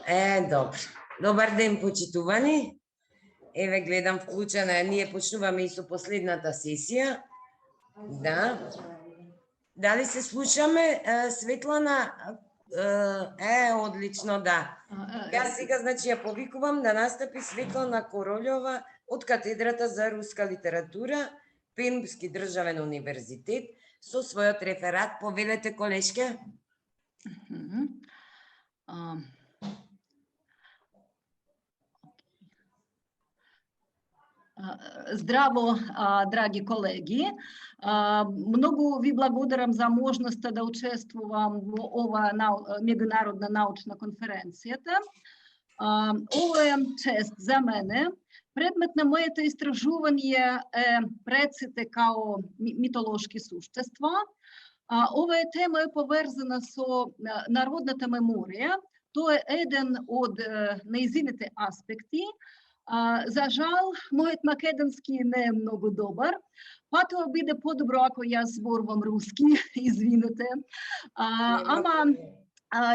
Добро. Добар ден, почитувани. Еве, гледам вклучена е. Ние почнуваме и со последната сесија. Да. Дали се слушаме, Светлана? Одлично, да. Јас сега, значи, ја повикувам да настапи Светлана Королјова од Катедрата за руска литература, Пермски државен универзитет, со својот реферат. Повелете, колешке. Здраво, драги колеги. Многу ви благодарам за можноста да учествувам во ова меѓународна научна конференцијата. Ова е чест за мене. Предмет на моето истражување е предците као митолошки суштества. Ова тема е поврзана со народната меморија. Тоа е еден од нејзините аспекти. За жал, мојот македонски не е многу добар, па тоа биде подобро ако јас зборувам руски, извинете. Ама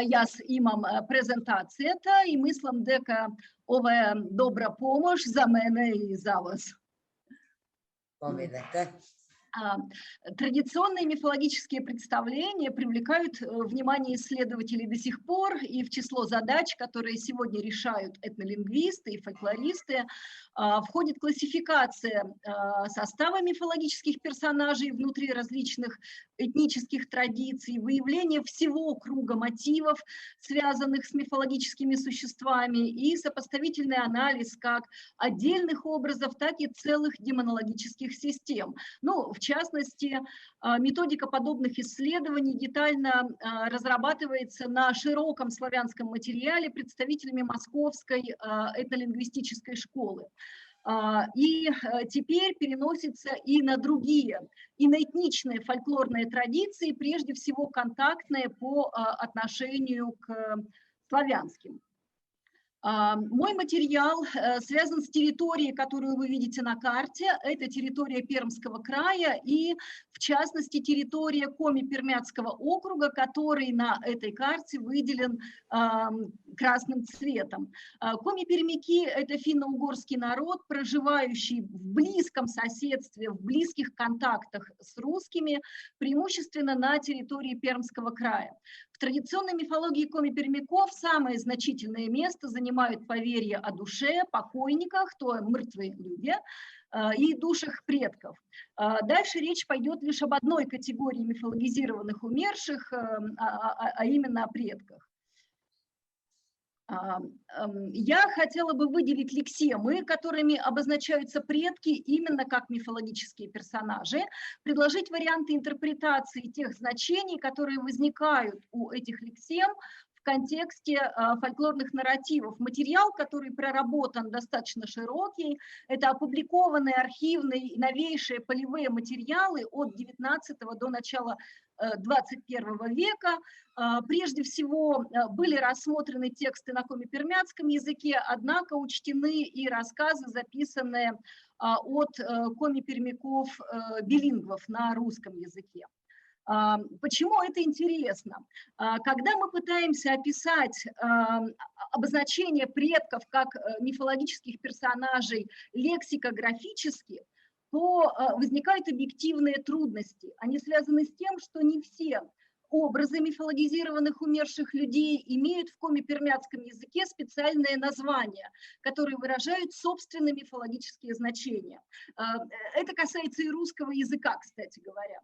јас имам презентацијата и мислам дека ова е добра помош за мене и за вас. Поведете. Традиционные мифологические представления привлекают внимание исследователей до сих пор, и в число задач, которые сегодня решают этнолингвисты и фольклористы, входит классификация состава мифологических персонажей внутри различных этнических традиций, выявление всего круга мотивов, связанных с мифологическими существами, и сопоставительный анализ как отдельных образов, так и целых демонологических систем. Ну, в частности, методика подобных исследований детально разрабатывается на широком славянском материале представителями Московской этнолингвистической школы. И теперь переносится и на другие иноэтничные фольклорные традиции, прежде всего контактные по отношению к славянским. Мой материал связан с территорией, которую вы видите на карте. Это территория Пермского края и, в частности, территория Коми-Пермяцкого округа, который на этой карте выделен красным цветом. Коми-пермяки – это финно-угорский народ, проживающий в близком соседстве, в близких контактах с русскими, преимущественно на территории Пермского края. В традиционной мифологии коми-пермяков самое значительное место занимают поверья о душе, покойниках, то мертвые люди, и душах предков. Дальше речь пойдет лишь об одной категории мифологизированных умерших, а именно о предках. Я хотела бы выделить лексемы, которыми обозначаются предки именно как мифологические персонажи, предложить варианты интерпретации тех значений, которые возникают у этих лексем в контексте фольклорных нарративов. Материал, который проработан, достаточно широкий. Это опубликованные архивные новейшие полевые материалы от 19 до начала 21 века. Прежде всего были рассмотрены тексты на коми-пермяцком языке, однако учтены и рассказы, записанные от коми-пермяков билингвов на русском языке. Почему это интересно? Когда мы пытаемся описать обозначение предков как мифологических персонажей лексикографически, то возникают объективные трудности. Они связаны с тем, что не все образы мифологизированных умерших людей имеют в коми-пермяцком языке специальные названия, которые выражают собственные мифологические значения. Это касается и русского языка, кстати говоря.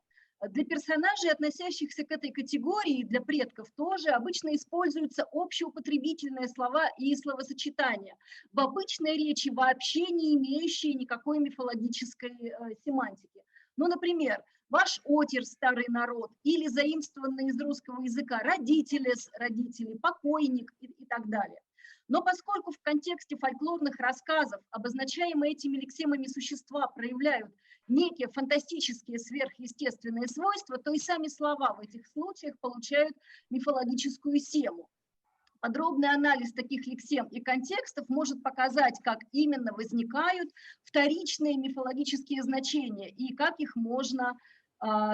Для персонажей, относящихся к этой категории, для предков тоже, обычно используются общеупотребительные слова и словосочетания, в обычной речи вообще не имеющие никакой мифологической семантики. Ну, например, ваш отец, старый народ, или заимствованные из русского языка родители, покойник и так далее. Но поскольку в контексте фольклорных рассказов обозначаемые этими лексемами существа проявляют некие фантастические сверхъестественные свойства, то и сами слова в этих случаях получают мифологическую сему. Подробный анализ таких лексем и контекстов может показать, как именно возникают вторичные мифологические значения и как их можно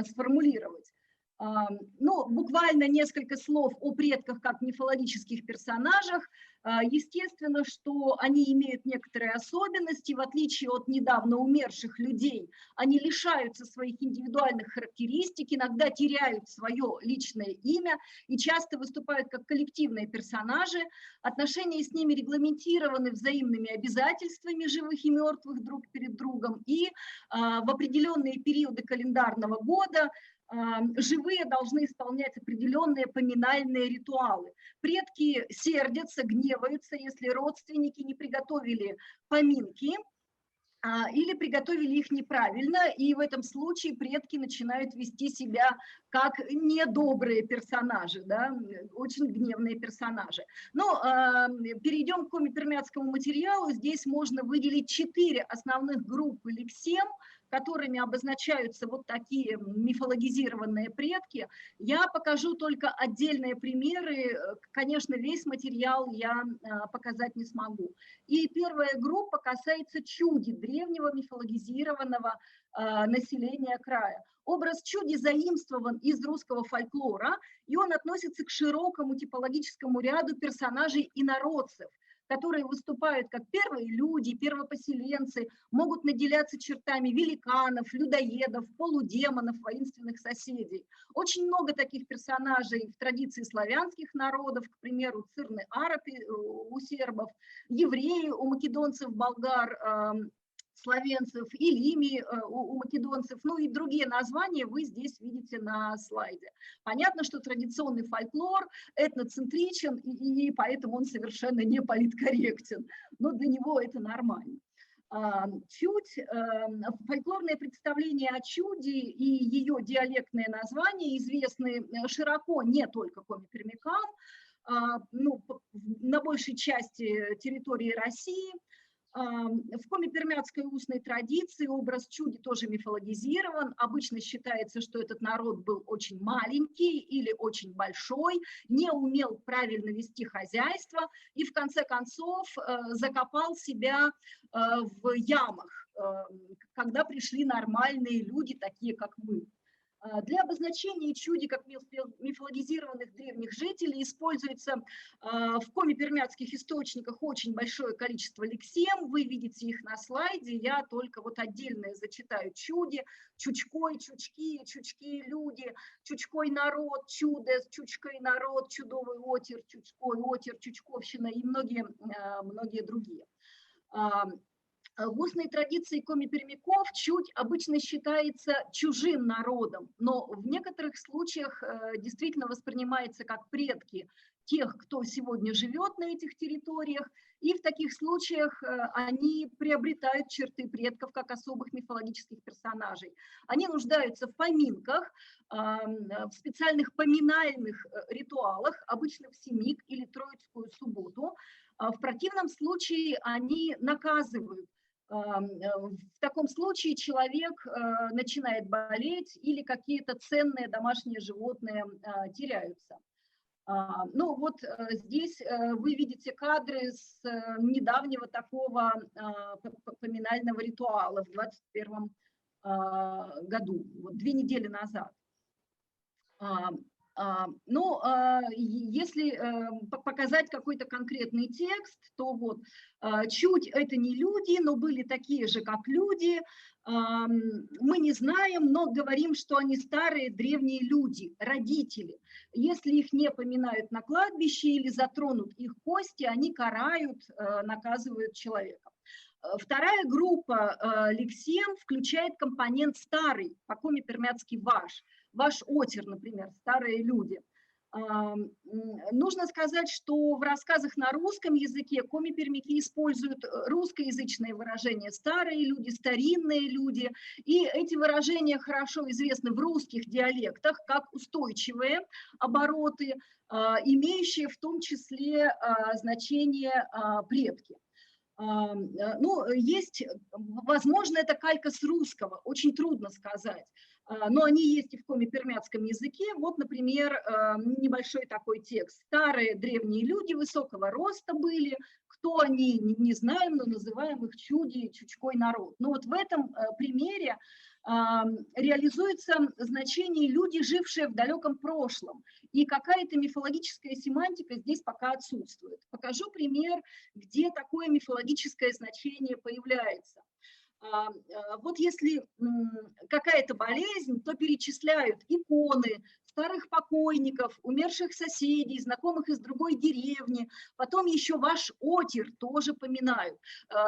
сформулировать. Ну, буквально несколько слов о предках как мифологических персонажах. Естественно, что они имеют некоторые особенности, в отличие от недавно умерших людей. Они лишаются своих индивидуальных характеристик, иногда теряют свое личное имя и часто выступают как коллективные персонажи. Отношения с ними регламентированы взаимными обязательствами живых и мертвых друг перед другом. И в определенные периоды календарного года живые должны исполнять определенные поминальные ритуалы. Предки сердятся, гневаются, если родственники не приготовили поминки или приготовили их неправильно, и в этом случае предки начинают вести себя как недобрые персонажи, да, очень гневные персонажи. Но перейдем к коми-пермяцкому материалу. Здесь можно выделить 4 основных группы лексем, которыми обозначаются вот такие мифологизированные предки. Я покажу только отдельные примеры. Конечно, весь материал я показать не смогу. И первая группа касается чуди, древнего мифологизированного населения края. Образ чуди заимствован из русского фольклора, и он относится к широкому типологическому ряду персонажей инородцев, которые выступают как первые люди, первопоселенцы, могут наделяться чертами великанов, людоедов, полудемонов, воинственных соседей. Очень много таких персонажей в традиции славянских народов, к примеру, цирны-арабы у сербов, евреи у македонцев, болгар, словенцев, и лими у македонцев, ну и другие названия вы здесь видите на слайде. Понятно, что традиционный фольклор этноцентричен, и поэтому он совершенно не политкорректен, но для него это нормально. Фольклорные представления о чуде и ее диалектные названия известны широко не только коми-пермякам, ну, на большей части территории России. В коми-пермяцкой устной традиции образ чуди тоже мифологизирован. Обычно считается, что этот народ был очень маленький или очень большой, не умел правильно вести хозяйство и в конце концов закопал себя в ямах, когда пришли нормальные люди, такие как мы. Для обозначения чуди как мифологизированных древних жителей используется в коми-пермяцких источниках очень большое количество лексем. Вы видите их на слайде. Я только вот отдельно зачитаю чуди, чучкой, чучки, чучки, люди, чучкой народ, чудо, чучкой народ, чудовый отер, чучкой отер, чучковщина и многие другие. В устной традиции коми-пермяков чудь обычно считается чужим народом, но в некоторых случаях действительно воспринимается как предки тех, кто сегодня живет на этих территориях, и в таких случаях они приобретают черты предков как особых мифологических персонажей. Они нуждаются в поминках, в специальных поминальных ритуалах, обычно в Семик или Троицкую субботу. В противном случае они наказывают. В таком случае человек начинает болеть или какие-то ценные домашние животные теряются. Ну вот здесь вы видите кадры с недавнего такого поминального ритуала в 2021 году, вот 2 недели назад. Но если показать какой-то конкретный текст, то вот чуть это не люди, но были такие же, как люди. Мы не знаем, но говорим, что они старые древние люди, родители. Если их не поминают на кладбище или затронут их кости, они карают, наказывают человека. Вторая группа лексем включает компонент старый, по коми-пермяцки ваш отер, например, старые люди. Нужно сказать, что в рассказах на русском языке коми-пермяки используют русскоязычные выражения «старые люди», «старинные люди», и эти выражения хорошо известны в русских диалектах как устойчивые обороты, имеющие в том числе значение «предки». Ну, есть, возможно, это калька с русского, очень трудно сказать, но они есть и в коми-пермяцком языке. Вот, например, небольшой такой текст. Старые древние люди высокого роста были, кто они, не знаем, но называем их чуди, чучкой народ. Но вот в этом примере реализуется значение «люди, жившие в далеком прошлом». И какая-то мифологическая семантика здесь пока отсутствует. Покажу пример, где такое мифологическое значение появляется. Вот если какая-то болезнь, то перечисляют иконы, старых покойников, умерших соседей, знакомых из другой деревни, потом еще ваш отир тоже поминают.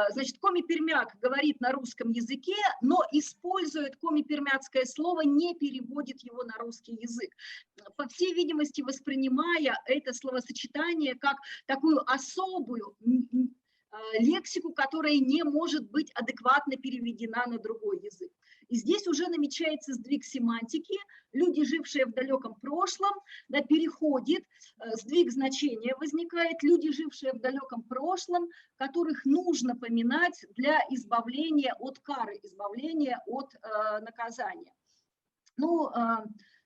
Значит, коми-пермяк говорит на русском языке, но использует коми-пермяцкое слово, не переводит его на русский язык. По всей видимости, воспринимая это словосочетание как такую особую лексику, которая не может быть адекватно переведена на другой язык. И здесь уже намечается сдвиг семантики. Люди, жившие в далеком прошлом, да, переходит, сдвиг значения возникает. Люди, жившие в далеком прошлом, которых нужно поминать для избавления от кары, избавления от наказания. Ну,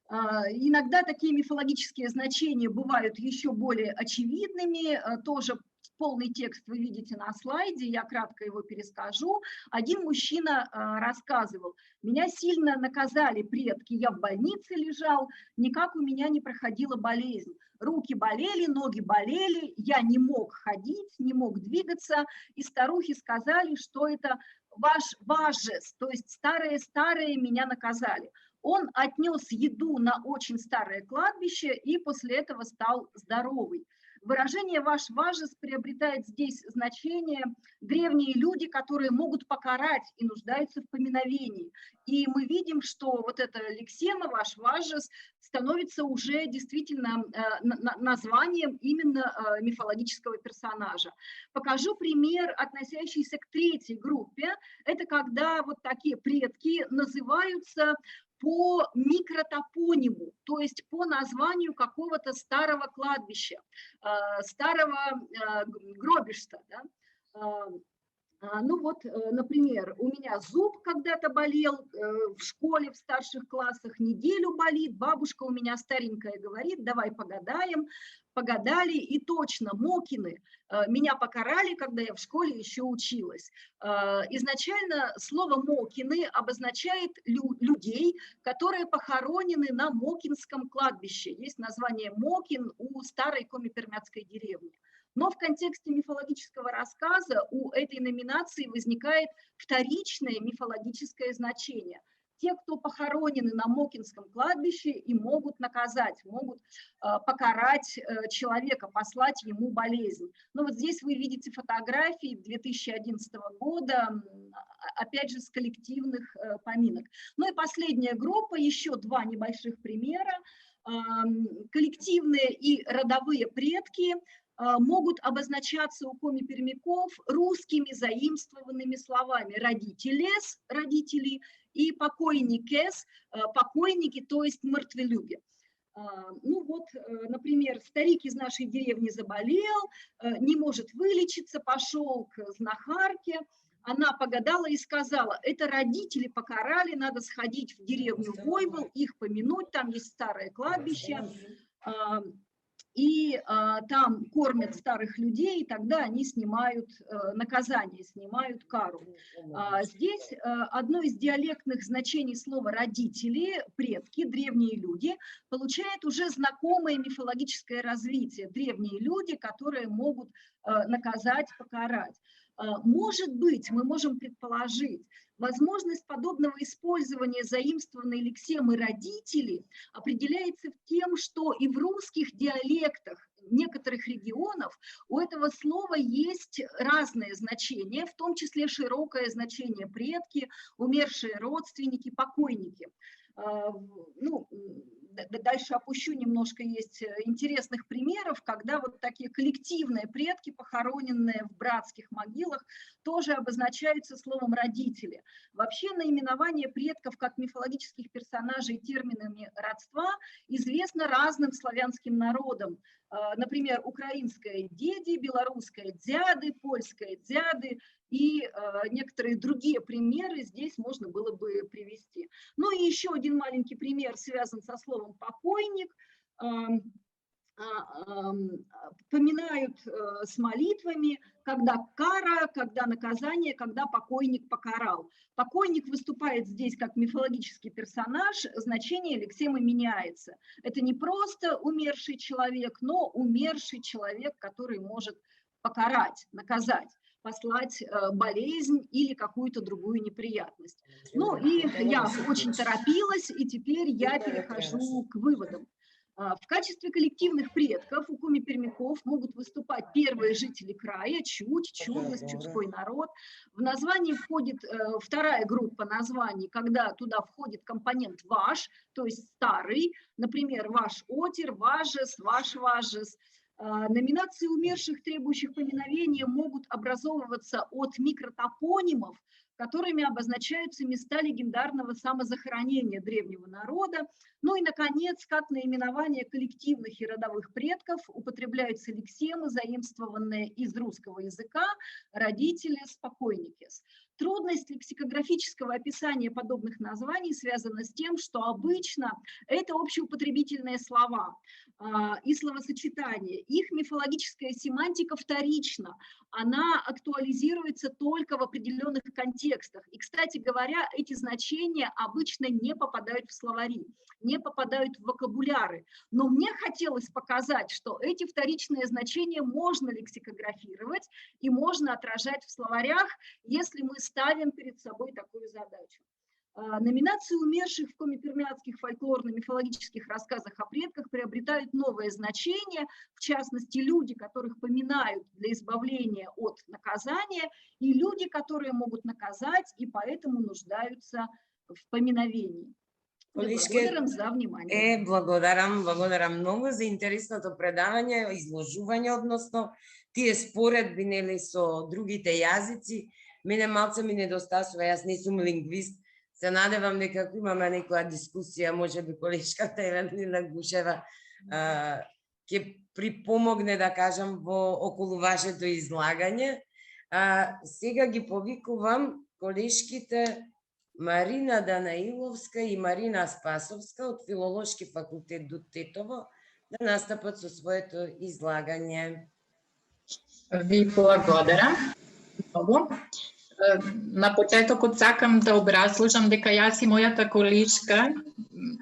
иногда такие мифологические значения бывают еще более очевидными, тоже. Полный текст вы видите на слайде, я кратко его перескажу. Один мужчина рассказывал: «Меня сильно наказали предки, я в больнице лежал, никак у меня не проходила болезнь. Руки болели, ноги болели, я не мог ходить, не мог двигаться, и старухи сказали, что это ваш важес, то есть старые-старые меня наказали». Он отнес еду на очень старое кладбище и после этого стал здоровый. Выражение «ваш важес» приобретает здесь значение древние люди, которые могут покарать и нуждаются в поминовении. И мы видим, что вот эта лексема «ваш важес» становится уже действительно названием именно мифологического персонажа. Покажу пример, относящийся к третьей группе. Это когда вот такие предки называются по микротопониму, то есть по названию какого-то старого кладбища, старого гробища. Да? Ну вот, например, у меня зуб когда-то болел в школе, в старших классах, неделю болит, бабушка у меня старенькая говорит: давай погадаем. Погадали, и точно, Мокины меня покарали, когда я в школе еще училась. Изначально слово Мокины обозначает людей, которые похоронены на Мокинском кладбище. Есть название Мокин у старой коми-пермяцкой деревни. Но в контексте мифологического рассказа у этой номинации возникает вторичное мифологическое значение. Те, кто похоронены на Мокинском кладбище, и могут наказать, могут покарать человека, послать ему болезнь. Но вот здесь вы видите фотографии 2011 года, опять же, с коллективных поминок. Ну и последняя группа, еще два небольших примера. Коллективные и родовые предки могут обозначаться у коми-пермяков русскими заимствованными словами: родителес, родители, и покойникес, покойники, то есть мертвелюги. Ну вот, например, старик из нашей деревни заболел, не может вылечиться, пошел к знахарке, она погадала и сказала: это родители покарали, надо сходить в деревню Войвол, их помянуть, там есть старое кладбище, и там кормят старых людей, и тогда они снимают наказание, снимают кару. Здесь одно из диалектных значений слова «родители», «предки», «древние люди» получает уже знакомое мифологическое развитие. Древние люди, которые могут наказать, покарать. Может быть, мы можем предположить, возможность подобного использования заимствованной лексемы «родители» определяется тем, что и в русских диалектах некоторых регионов у этого слова есть разные значения, в том числе широкое значение предки, умершие родственники, покойники. Ну, дальше опущу немножко, есть интересных примеров, когда вот такие коллективные предки, похороненные в братских могилах, тоже обозначаются словом «родители». Вообще наименование предков как мифологических персонажей терминами родства известно разным славянским народам. Например, украинское «деди», белорусское «дяды», польское «дяды» и некоторые другие примеры здесь можно было бы привести. Ну и еще один маленький пример связан со словом «покойник». поминают с молитвами, когда кара, когда наказание, когда покойник покарал. Покойник выступает здесь как мифологический персонаж, значение лексемы меняется. Это не просто умерший человек, но умерший человек, который может покарать, наказать, послать болезнь или какую-то другую неприятность. Ну и я очень торопилась, и теперь я перехожу к выводам. В качестве коллективных предков у коми-пермяков могут выступать первые жители края, Чудь, Чудность, Чудской народ. В название входит вторая группа названий, когда туда входит компонент ваш, то есть старый, например, ваш отер, важес, ваш важес. Номинации умерших, требующих поминовения, могут образовываться от микротопонимов, которыми обозначаются места легендарного самозахоронения древнего народа. Ну и, наконец, как наименование коллективных и родовых предков употребляются лексемы, заимствованные из русского языка, родители, покойникес. Трудность лексикографического описания подобных названий связана с тем, что обычно это общеупотребительные слова и словосочетания. Их мифологическая семантика вторична, она актуализируется только в определенных контекстах. И, кстати говоря, эти значения обычно не попадают в словари, не попадают в вокабуляры. Но мне хотелось показать, что эти вторичные значения можно лексикографировать и можно отражать в словарях, если мы ставим перед собой такую задачу. Номинации умерших в коми-пермякских фольклорно-мифологических рассказах о предках приобретают новое значение, в частности, люди, которых поминают для избавления от наказания, и люди, которые могут наказать и поэтому нуждаются в поминовении. Благодарам за внимание. Благодарам многу за интересното предавање, изложување, односно тие споредби нели со другите јазици. Мене малце ми недостасува, јас не сум лингвист. Се надевам дека ако имаме некоја дискусија, може би колешката Евелина Гушева ќе припомогне, да кажам, во околу вашето излагање. Сега ги повикувам колешките Марина Данаиловска и Марина Спасовска од Филолошки факултет до Тетово да настапат со своето излагање. Ви благодарам многу. На почетокот сакам да образложам дека јас и мојата колешка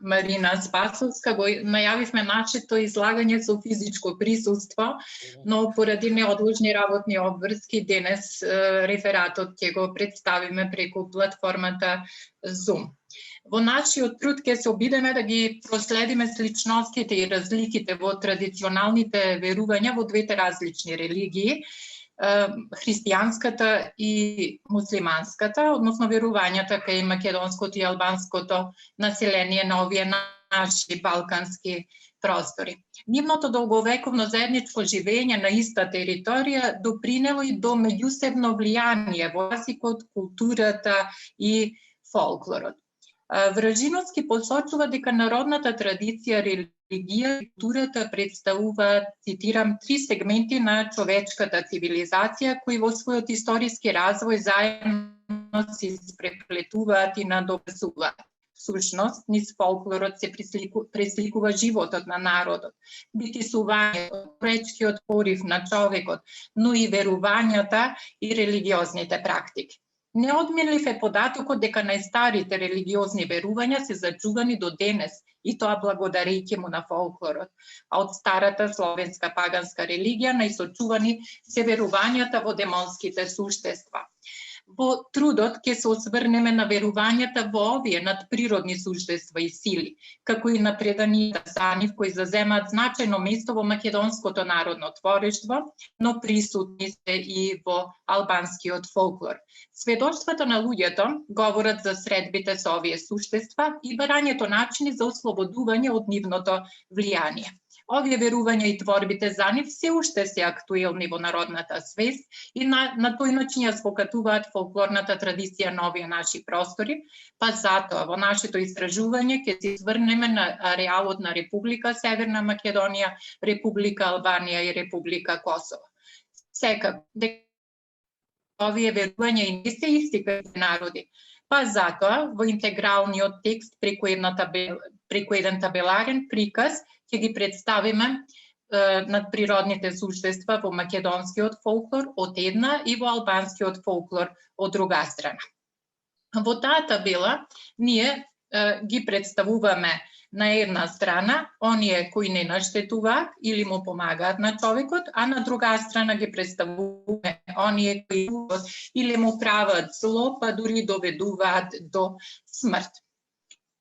Марина Спасовска го најавивме нашето излагање со физичко присуство, но поради неодложни работни обврски денес рефератот ќе го представиме преку платформата Zoom. Во нашиот труд ќе се обидеме да ги проследиме сличностите и разликите во традиционалните верувања во двете различни религии, христијанската и муслиманската, односно верувањата кај македонското и албанското население на овие наши балкански простори. Нивното долговековно заедничко живење на иста територија допринело и до меѓусебно влијание во јазикот, културата и фолклорот. Вражиновски посочува дека народната традиција, религија и културата представуваат, цитирам, три сегменти на човечката цивилизација кои во својот историски развој заедно се испреплетуваат и надоврзуваат. Всушност, низ фолклорот се пресликува животот на народот, битисувањето, пречкиот порив на човекот, но и верувањата и религиозните практики. Неодменлив е податокот дека најстарите религиозни верувања се зачувани до денес, и тоа благодарејќи му на фолклорот. А од старата словенска паганска религија најсочувани се верувањата во демонските суштества. Во трудот ќе се осврнеме на верувањата во овие надприродни суштества и сили, како и на преданијата за нив кои заземаат значајно место во македонското народно творештво, но присутни се и во албанскиот фолклор. Сведоштвата на луѓето говорат за средбите со овие суштества и барањето начини за ослободување од нивното влијание. Овие верувања и творбите за нив се уште се актуелни во народната свест и на тој начин ја збогатуваат фолклорната традиција на овие наши простори, па затоа во нашето истражување ќе се сврнеме на ареалот на Република Северна Македонија, Република Албанија и Република Косово. Секако, дека овие верувања и не се исти кај народи, па затоа во интегралниот текст преку еден табеларен приказ ќе ги представиме надприродните суштества во македонскиот фолклор од една и во албанскиот фолклор од друга страна. Во таа табела ние ги представуваме на една страна оние кои не наштетуваат или му помагаат на човекот, а на друга страна ги представуваме оние кои или му прават зло, па дури доведуваат до смрт.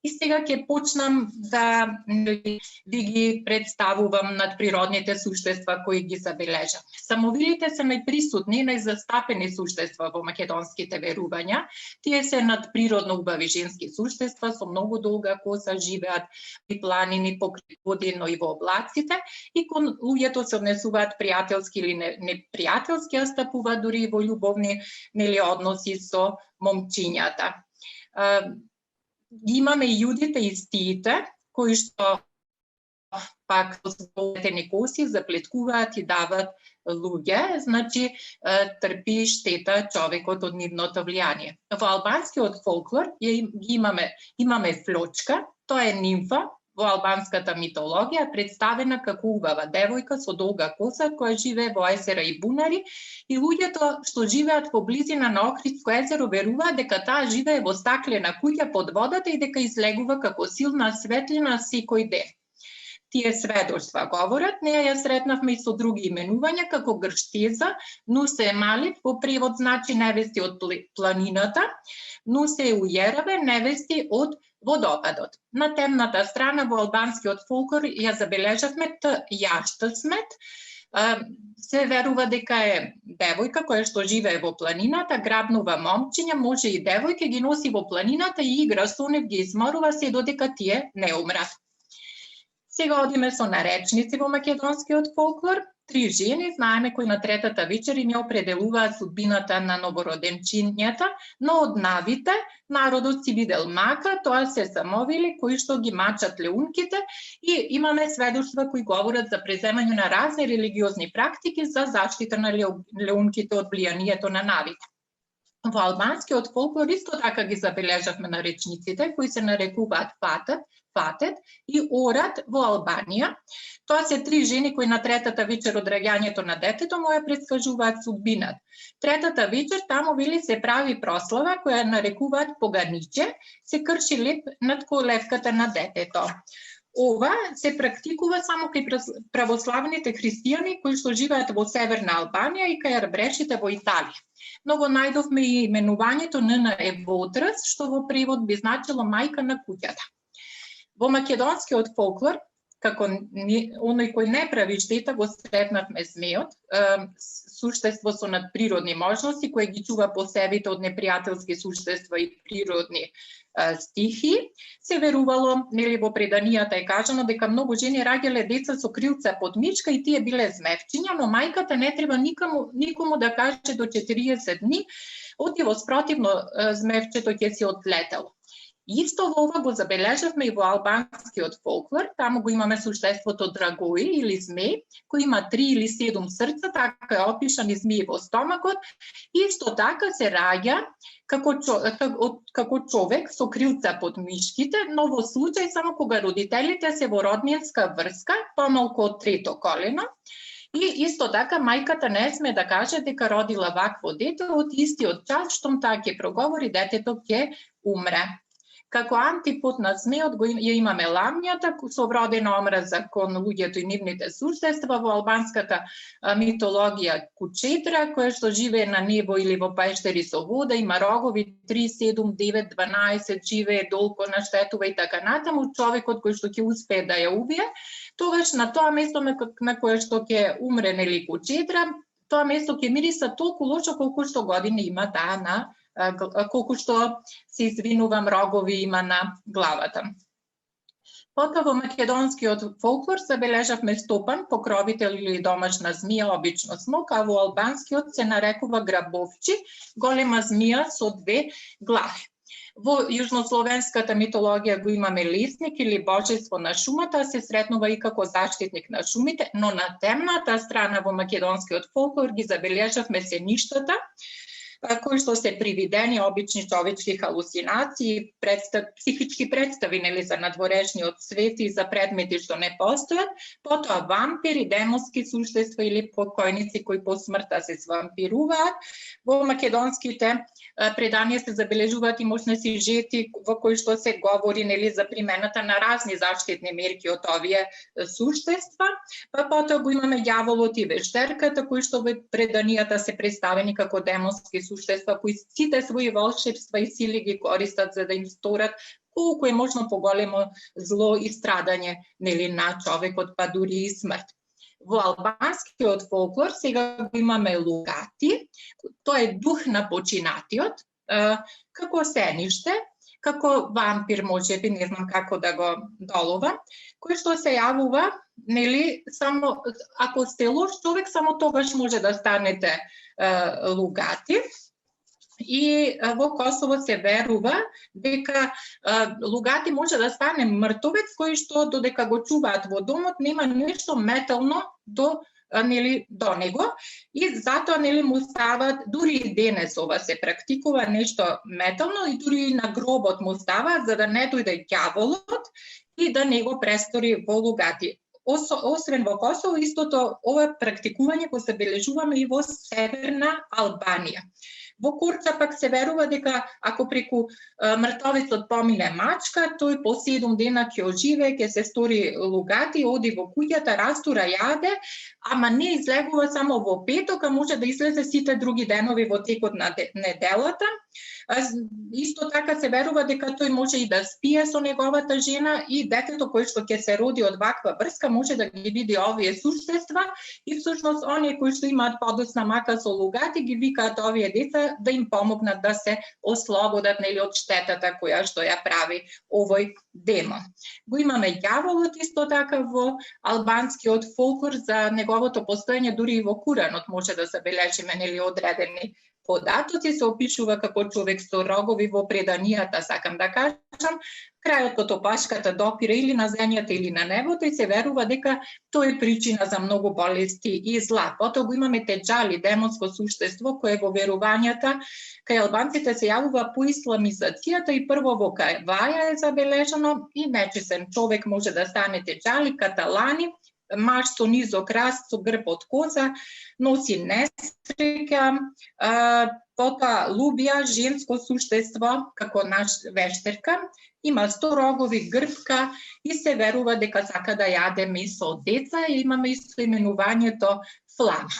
И сега ќе почнам да ви ги представувам надприродните суштества кои ги забележам. Самовилите се најприсутни, најзастапени суштества во македонските верувања. Тие се надприродно убави женски суштества со многу долга коса, живеат и планини, покрај води, но и во облаците, и кон луѓето се однесуваат пријателски или непријателски, а стапуваат дури и во љубовни односи со момчињата. Имаме и јудите и стиите, кои што пак зголетени коси заплеткуваат и дават луѓе, значи трпи штета човекот од нивното влијание. Во албанскиот фолклор имаме флочка, тоа е нимфа во албанската митологија, представена како убава девојка со долга коса која живее во езера и бунари, и луѓето што живеат во близина на Охридско езеро веруваат дека таа живее во стаклена куќа под водата и дека излегува како силна светлина секој ден. Тие сведоштва говорат, неја ја сретнавме и со други именувања како Грштеза, Нусе Малив, во превод значи невести од планината, Нусе Ујераве, невести од водопадот. На темната страна во албанскиот фолклор ја забележавме Јашта Смет. Се верува дека е девојка која што живее во планината, грабнува момчиња, може и девојка, ги носи во планината и игра со нив, ги изморува се додека тие не умрат. Сега одиме со наречници во македонскиот фолклор. 3 жени, знаеме, кои на третата вечер им ја определуваат судбината на новороденчињата, но од навите народот си видел мака, тоа се самовили кои што ги мачат леунките, и имаме сведоштва кои говорат за преземање на разни религиозни практики за заштита на леунките од влијанието на навите. Во албанскиот фолклор исто така ги забележавме наречниците кои се нарекуваат Фатет и Орат во Албанија. Тоа се 3 жени кои на третата вечер од раѓањето на детето му ја предскажуваат судбината. Третата вечер таму вели се прави прослава која нарекуваат поганиче, се крши леп над колевката на детето. Ова се практикува само кај православните христијани кои што живеат во Северна Албанија и кај арбрешите во Италија. Но го најдовме и именувањето Нна Евотрас, што во превод би значило мајка на куќата. Во македонскиот фолклор, како оној кој не прави штета, го сретнавме змеот, суштество со надприродни можности, кој ги чува посевите од непријателски суштества и природни стихи. Се верувало, нели во преданијата е кажано дека многу жени раѓале деца со крилца под мичка и тие биле змевчиња, но мајката не треба никому да каже до 40 дни, во спротивно змевчето ќе си одлетело. Исто во ова го забележавме и во албанскиот фолклор, таму го имаме суштеството драгои или змеј, кој има 3 или 7 срца, така е опишан и змеј во стомакот, исто така се раѓа како човек со крилца под мишките, но во случај само кога родителите се во роднинска врска, помалку од трето колено, и исто така мајката не сме да каже дека родила вакво дете од истиот час штом таа ќе проговори, детето ќе умре. Како антипод на змеот ја имаме ламњата, со вродена омраза кон луѓето и нивните суштества, во албанската митологија кучетра, која што живее на небо или во пештери со вода, има рогови 3, 7, 9, 12, живее долго, наштетува и така натаму, човекот кој што ќе успее да ја убие, тогаш на тоа место на кое што ќе умре нели кучетра, тоа место ќе мириса толку лошо колку што години има таа на колку што се извинувам рогови има на главата. Потоа во македонскиот фолклор забележавме Стопан, покровител или домашна змија, обично смок, а во албанскиот се нарекува Грабовчи, голема змија со 2 глави. Во јужнословенската митологија го имаме лесник или божество на шумата, се сретнува и како заштитник на шумите, но на темната страна во македонскиот фолклор ги забележавме сеништата, кои што се привидени обични човечки халусинации, психички представи нели за надворешниот свет и за предмети што не постојат, потоа вампири, демонски суштества или покојници кои по смртта се свампируваат. Во македонските преданија се забележуваат и мощни сюжети во кои што се говори нели за примената на разни заштитни мерки од овие суштества. Па потоа го имаме ѓаволот и вештерката кои што во преданијата се представени како демонски суштества кои сите своји волшебства и сили ги користат за да им сторат колку е можно поголемо зло и страдање нели на човекот, па дури и смрт. Во албанскиот фолклор сега го имаме лугати, тоа е дух на починатиот, како сениште, како вампир можеби, не знам како да го долова, кој што се јавува, нели, само ако сте лош човек, само тогаш може да станете лугати. И во Косово се верува дека лугати може да стане мртовец кој што додека го чуваат во домот нема нешто метално до него и затоа нели му стават, дури и денес ова се практикува нешто метално и дури и на гробот му стават за да не дојде ѓаволот и да не го престори во лугати. Освен во Косово, истото ова практикување го забележуваме и во Северна Албанија. Во Курца пак се верува дека ако преку мртовецот помине мачка, тој по 7 дена ќе оживее, ќе се стори лугати, оди во куќата, растура, јаде, ама не излегува само во петок, а може да излезе сите други денови во текот на неделата. Исто така се верува дека тој може и да спие со неговата жена и детето кој што ќе се роди од ваква врска може да ги види овие суштества и всушност оние кои што имаат подосна мака со лугати ги викаат овие деца да им помогнат да се ослободат нели од штетата која што ја прави овој демон. Го имаме ѓаволот исто така во албанскиот фолклор, за неговото постоење дури и во Куранот може да забележиме нели одредени податоци, се опишува како човек со рогови во преданијата, сакам да кажам, крајот кога опашката допира или на земјата или на небото и се верува дека тој е причина за многу болести и зла. Потоа го имаме теџали, демонско суштество кое во верувањата кај албанците се јавува по исламизацијата и прво во Каваја е забележано и нечисен човек може да стане теџали, каталани, маж со низок раст, со грб од коза, носи несреќа, потоа лубија, женско суштество, како наш вештерка, има 100 рогови, грбка и се верува дека сака да јаде месо од деца и имаме исто именувањето флама.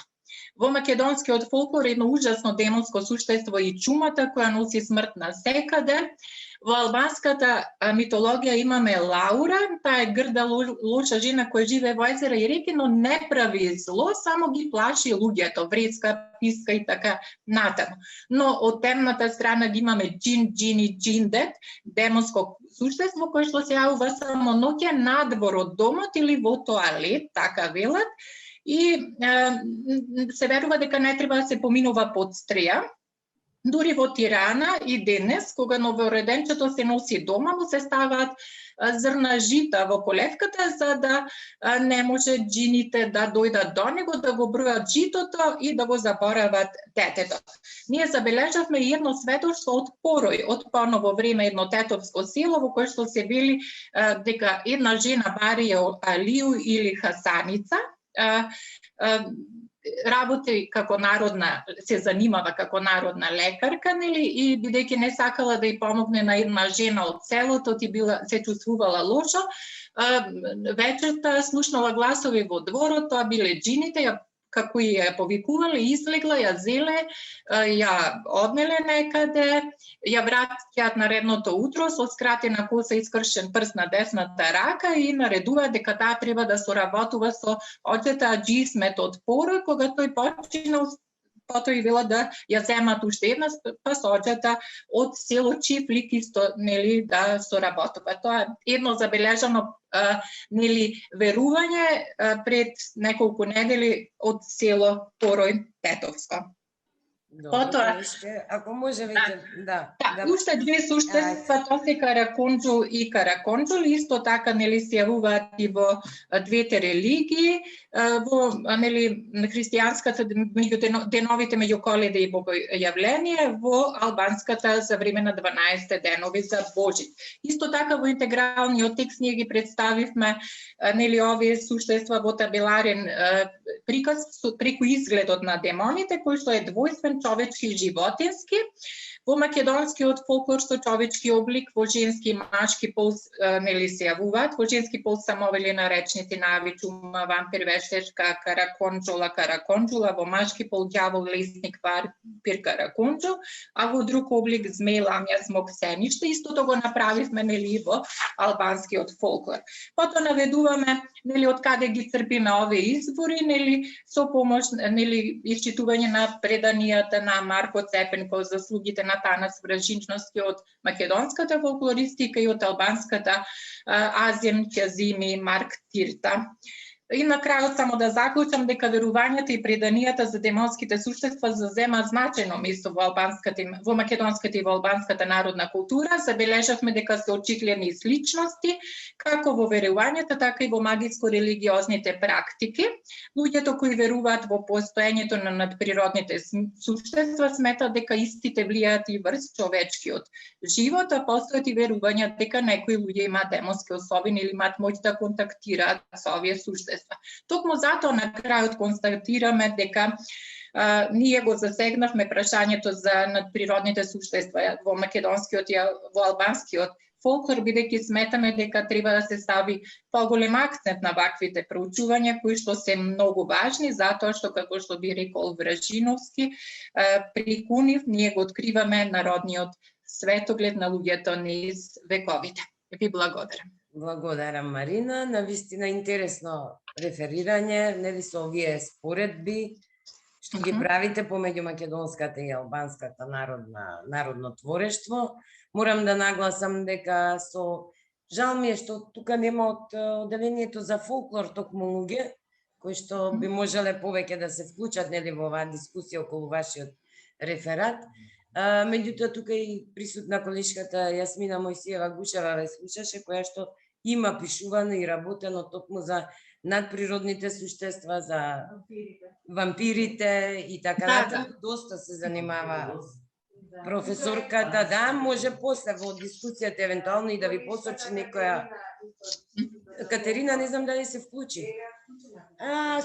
Во македонскиот фолклор едно ужасно демонско суштество и чумата која носи смрт на секаде. Во албанската митологија имаме Лаура, таа е грда лоша жена која живее во езера и реки, но не прави зло, само ги плаши луѓето, вреска, писка и така натаму. Но од темната страна ги имаме джин, джини, джиндет, демонско суштество кое што се јавува само ноќе надвор од домот или во тоалет, така велат, и се верува дека не треба да се поминува под стреја. Дури во Тирана и денес, кога новороденчето се носи дома, му се ставаат зрна жита во колевката, за да не може джините да дојдат до него, да го бројат житото и да го заборават детето. Ние забележавме едно сведоштво од Порој, од поново време едно тетовско село, во кое што се вели дека една жена Барија Алију или Хасаница, работи како народна, се занимава како народна лекарка, нели, и бидејќи не сакала да ја помогне на една жена од селото, се чувствувала лошо, вечерта слушнала гласови во дворот, тоа биле джините, како ја повикувале, излегла, ја зеле, ја однеле некаде, ја враќаат наредното утро со скратена коса и скршен прст на десната рака и наредуваат дека таа треба да соработува со оđета Аџисмет од Порој, кога тој починал, потоа и вела да ја земат уште една, па со оđета од село Чифлик исто нели да соработува. Тоа е едно забележано нели верување пред неколку недели од село Порој Тетовско. Потоа, ако може веќе, да. уште две суштества, тоа се Караконџул и Караконџул, исто така нели се јавуваат и во двете религии, во нели христијанската меѓу деновите меѓу Коледа и Богојавление, во албанската за време на 12 денови за Божит. Исто така во интегралниот текст ние ги представивме нели овие суштества во табеларен приказ преку изгледот на демоните, кој што е двојствен, човечки и животински. Во македонскиот фолклор со човечки облик, во женски и машки пол нели се јавуваат. Во женски пол самовели наречници нави, чума, вампир, вештешка, караконџула, во машки пол ѓавол, лесник, вампир, караконџул, а во друг облик змеј, ламја, смок, сениште. Истото го направивме нели во албанскиот фолклор. Потоа наведуваме нели од каде ги црпиме овие извори, нели со помош нели исчитување на преданијата на Марко Цепенко, заслугите на Танас Вражинчновски од македонската фолклористика и од албанската Азем Ќазими, Марк Тирта. И на крајот само да заклучам дека верувањата и преданијата за демонските суштества зазема значајно место во македонската и во албанската народна култура. Забележавме дека се очиглени сличности како во верувањата, така и во магиско-религиозните практики. Луѓето кои веруваат во постоењето на надприродните суштества сметаат дека истите влијаат и врз човечкиот живот, а постојат и верувања дека некои луѓе имаат демонски особини или имаат моќ да контактираат со овие суштества. Токму затоа на крајот констатираме дека ние го засегнавме прашањето за надприродните суштества во македонскиот и во албанскиот фолклор, бидејќи сметаме дека треба да се стави поголем акцент на ваквите проучувања кои што се многу важни, затоа што, како што би рекол Вражиновски, преку нив ние го откриваме народниот светоглед на луѓето низ вековите. Ви благодарам. Благодарам, Марина. Навистина интересно реферирање, нели со овие споредби што ги правите помеѓу македонската и албанската народно творештво. Морам да нагласам дека жал ми е што тука нема од одделението за фолклор токму луѓе кои што би можеле повеќе да се вклучат нели во оваа дискусија околу вашиот реферат. Меѓутоа тука и присутна колешката Јасмина Мојсиева Гушева ве слушаше, која што има пишувано и работено токму за надприродните суштества, за вампирите и така натаму. Доста се занимава професорката. Да, може после во дискусијата евентуално и да ви посочи некоја. Катерина, не знам дали се вклучи.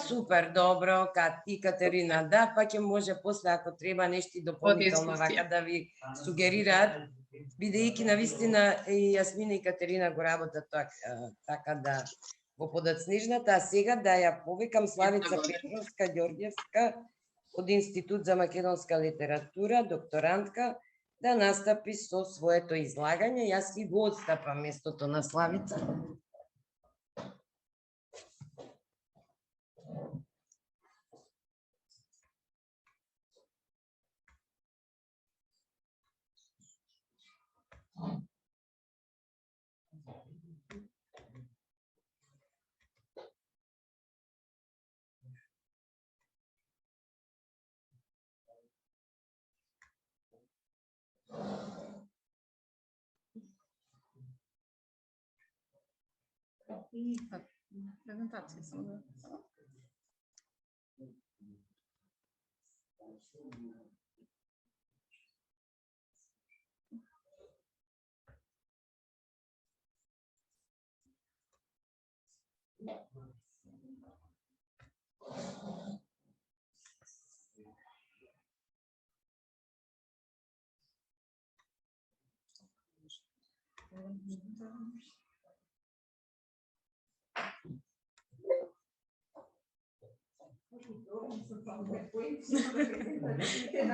Супер, добро, и Катерина, да, па ќе може после ако треба нешто дополнително вака да ви сугерираат, бидејќи навистина и Јасмина и Катерина го работат така да во подоцнежната, а сега да ја повикам Славица Петровска Ѓорѓевска од Институт за македонска литература, докторантка, да настапи со своето излагање. Јас ги го отстапам местото на Славица. Презентација само да.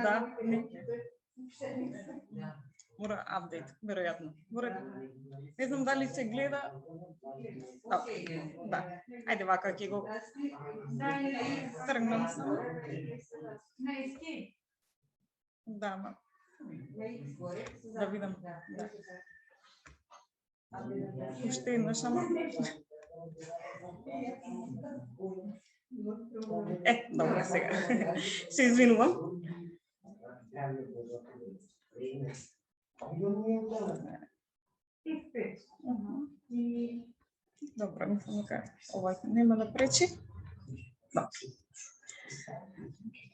Да. Мора апдейт, веројатно. Не знам дали се гледа. Да. Ајде вака ќе го тргнам само. Да, ма. Да видам. Уште еднаш само. Добро сега. Се извинувам. Добро, мислам дека ова нема да пречи. Да.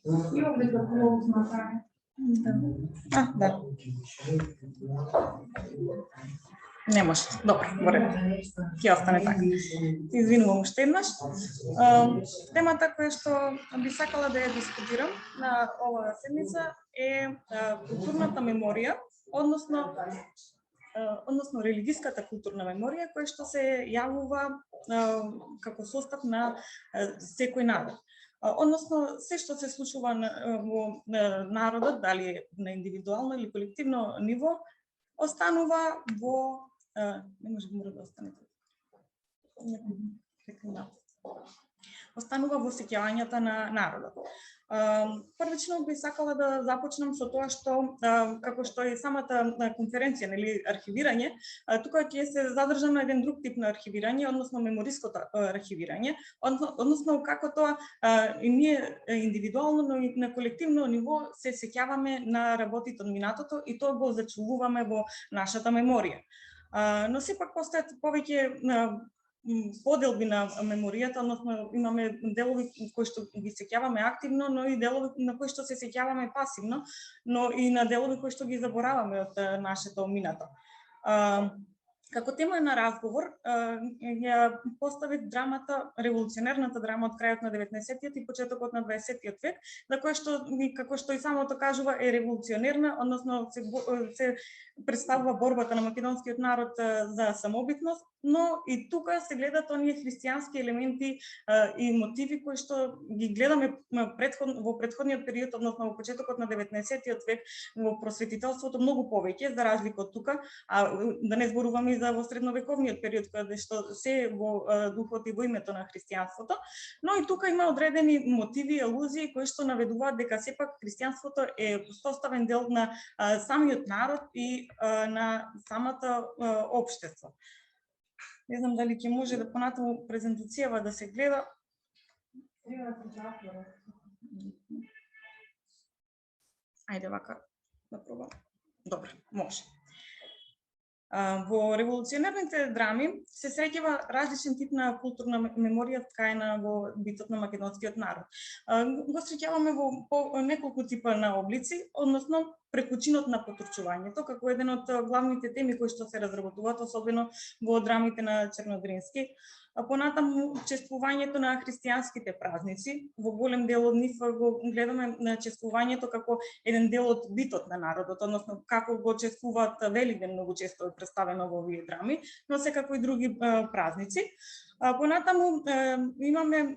И овде да close направи. Да. Да. Не може. Добро, во ред. Ќе остане така. Извинувам уште еднаш. Темата која што би сакала да ја дискутирам на оваа седмица е културната меморија, односно религиската културна меморија која што се јавува како состав на секој народ. Односно, се што се случува во народот, дали на индивидуално или колективно ниво, останува во не може да остане. Останува во сеќавањата на народот. Првично би сакала да започнам со тоа што како што и самата конференција, нели, архивирање, тука ќе се задржам на еден друг тип на архивирање, односно мемориското архивирање, односно како тоа и ние индивидуално, но и на колективно ниво се сеќаваме на работите од минатото и тоа го зачувуваме во нашата меморија. Но сепак постојат повеќе поделби на меморијата, односно имаме делови кои што ги сеќаваме активно, но и делови на кои што се сеќаваме пасивно, но и на делови кои што ги забораваме од нашето минато. Како тема на разговор ја поставив драмата, револуционерната драма од крајот на 19-тиот и почетокот на 20-тиот век, на која што, како што и самото кажува, е револуционерна, односно се представува борбата на македонскиот народ за самобитност, но и тука се гледат оние христијански елементи и мотиви кои што ги гледаме во претходниот период, односно во почетокот на 19-тиот век во просветителството многу повеќе, за разлика од тука, а да не зборуваме и за во средновековниот период, каде што се во духот и во името на христијанството, но и тука има одредени мотиви, алузии кои што наведуваат дека сепак христијанството е составен дел на самиот народ и на самата општество. Не знам дали ќе може да понатаму презентацијава да се гледа. Ајде вака да пробам. Добро, може. Во револуционерните драми се среќава различен тип на културна меморија вткаена во битот на македонскиот народ. Го среќаваме во неколку типа на облици, односно преку чинот на потурчувањето, како еден од главните теми кои што се разработуваат, особено во драмите на Чернодрински. Понатаму чествувањето на христијанските празници, во голем дел од нив го гледаме на чествувањето како еден дел од битот на народот, односно како го чествуваат Великден, многу често е представено во овие драми, но секако и други празници. Понатаму имаме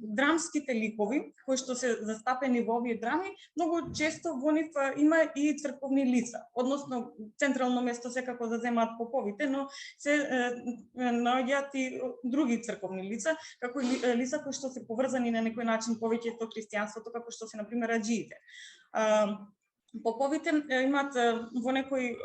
драмските ликови кои што се застапени во овие драми, многу често во нив има и црковни лица, односно централно место секако заземаат поповите, но се наоѓаат и други црковни лица, како и лица кои што се поврзани на некој начин повеќе со христијанството, како што се на пример аџиите. Поповите имаат во некои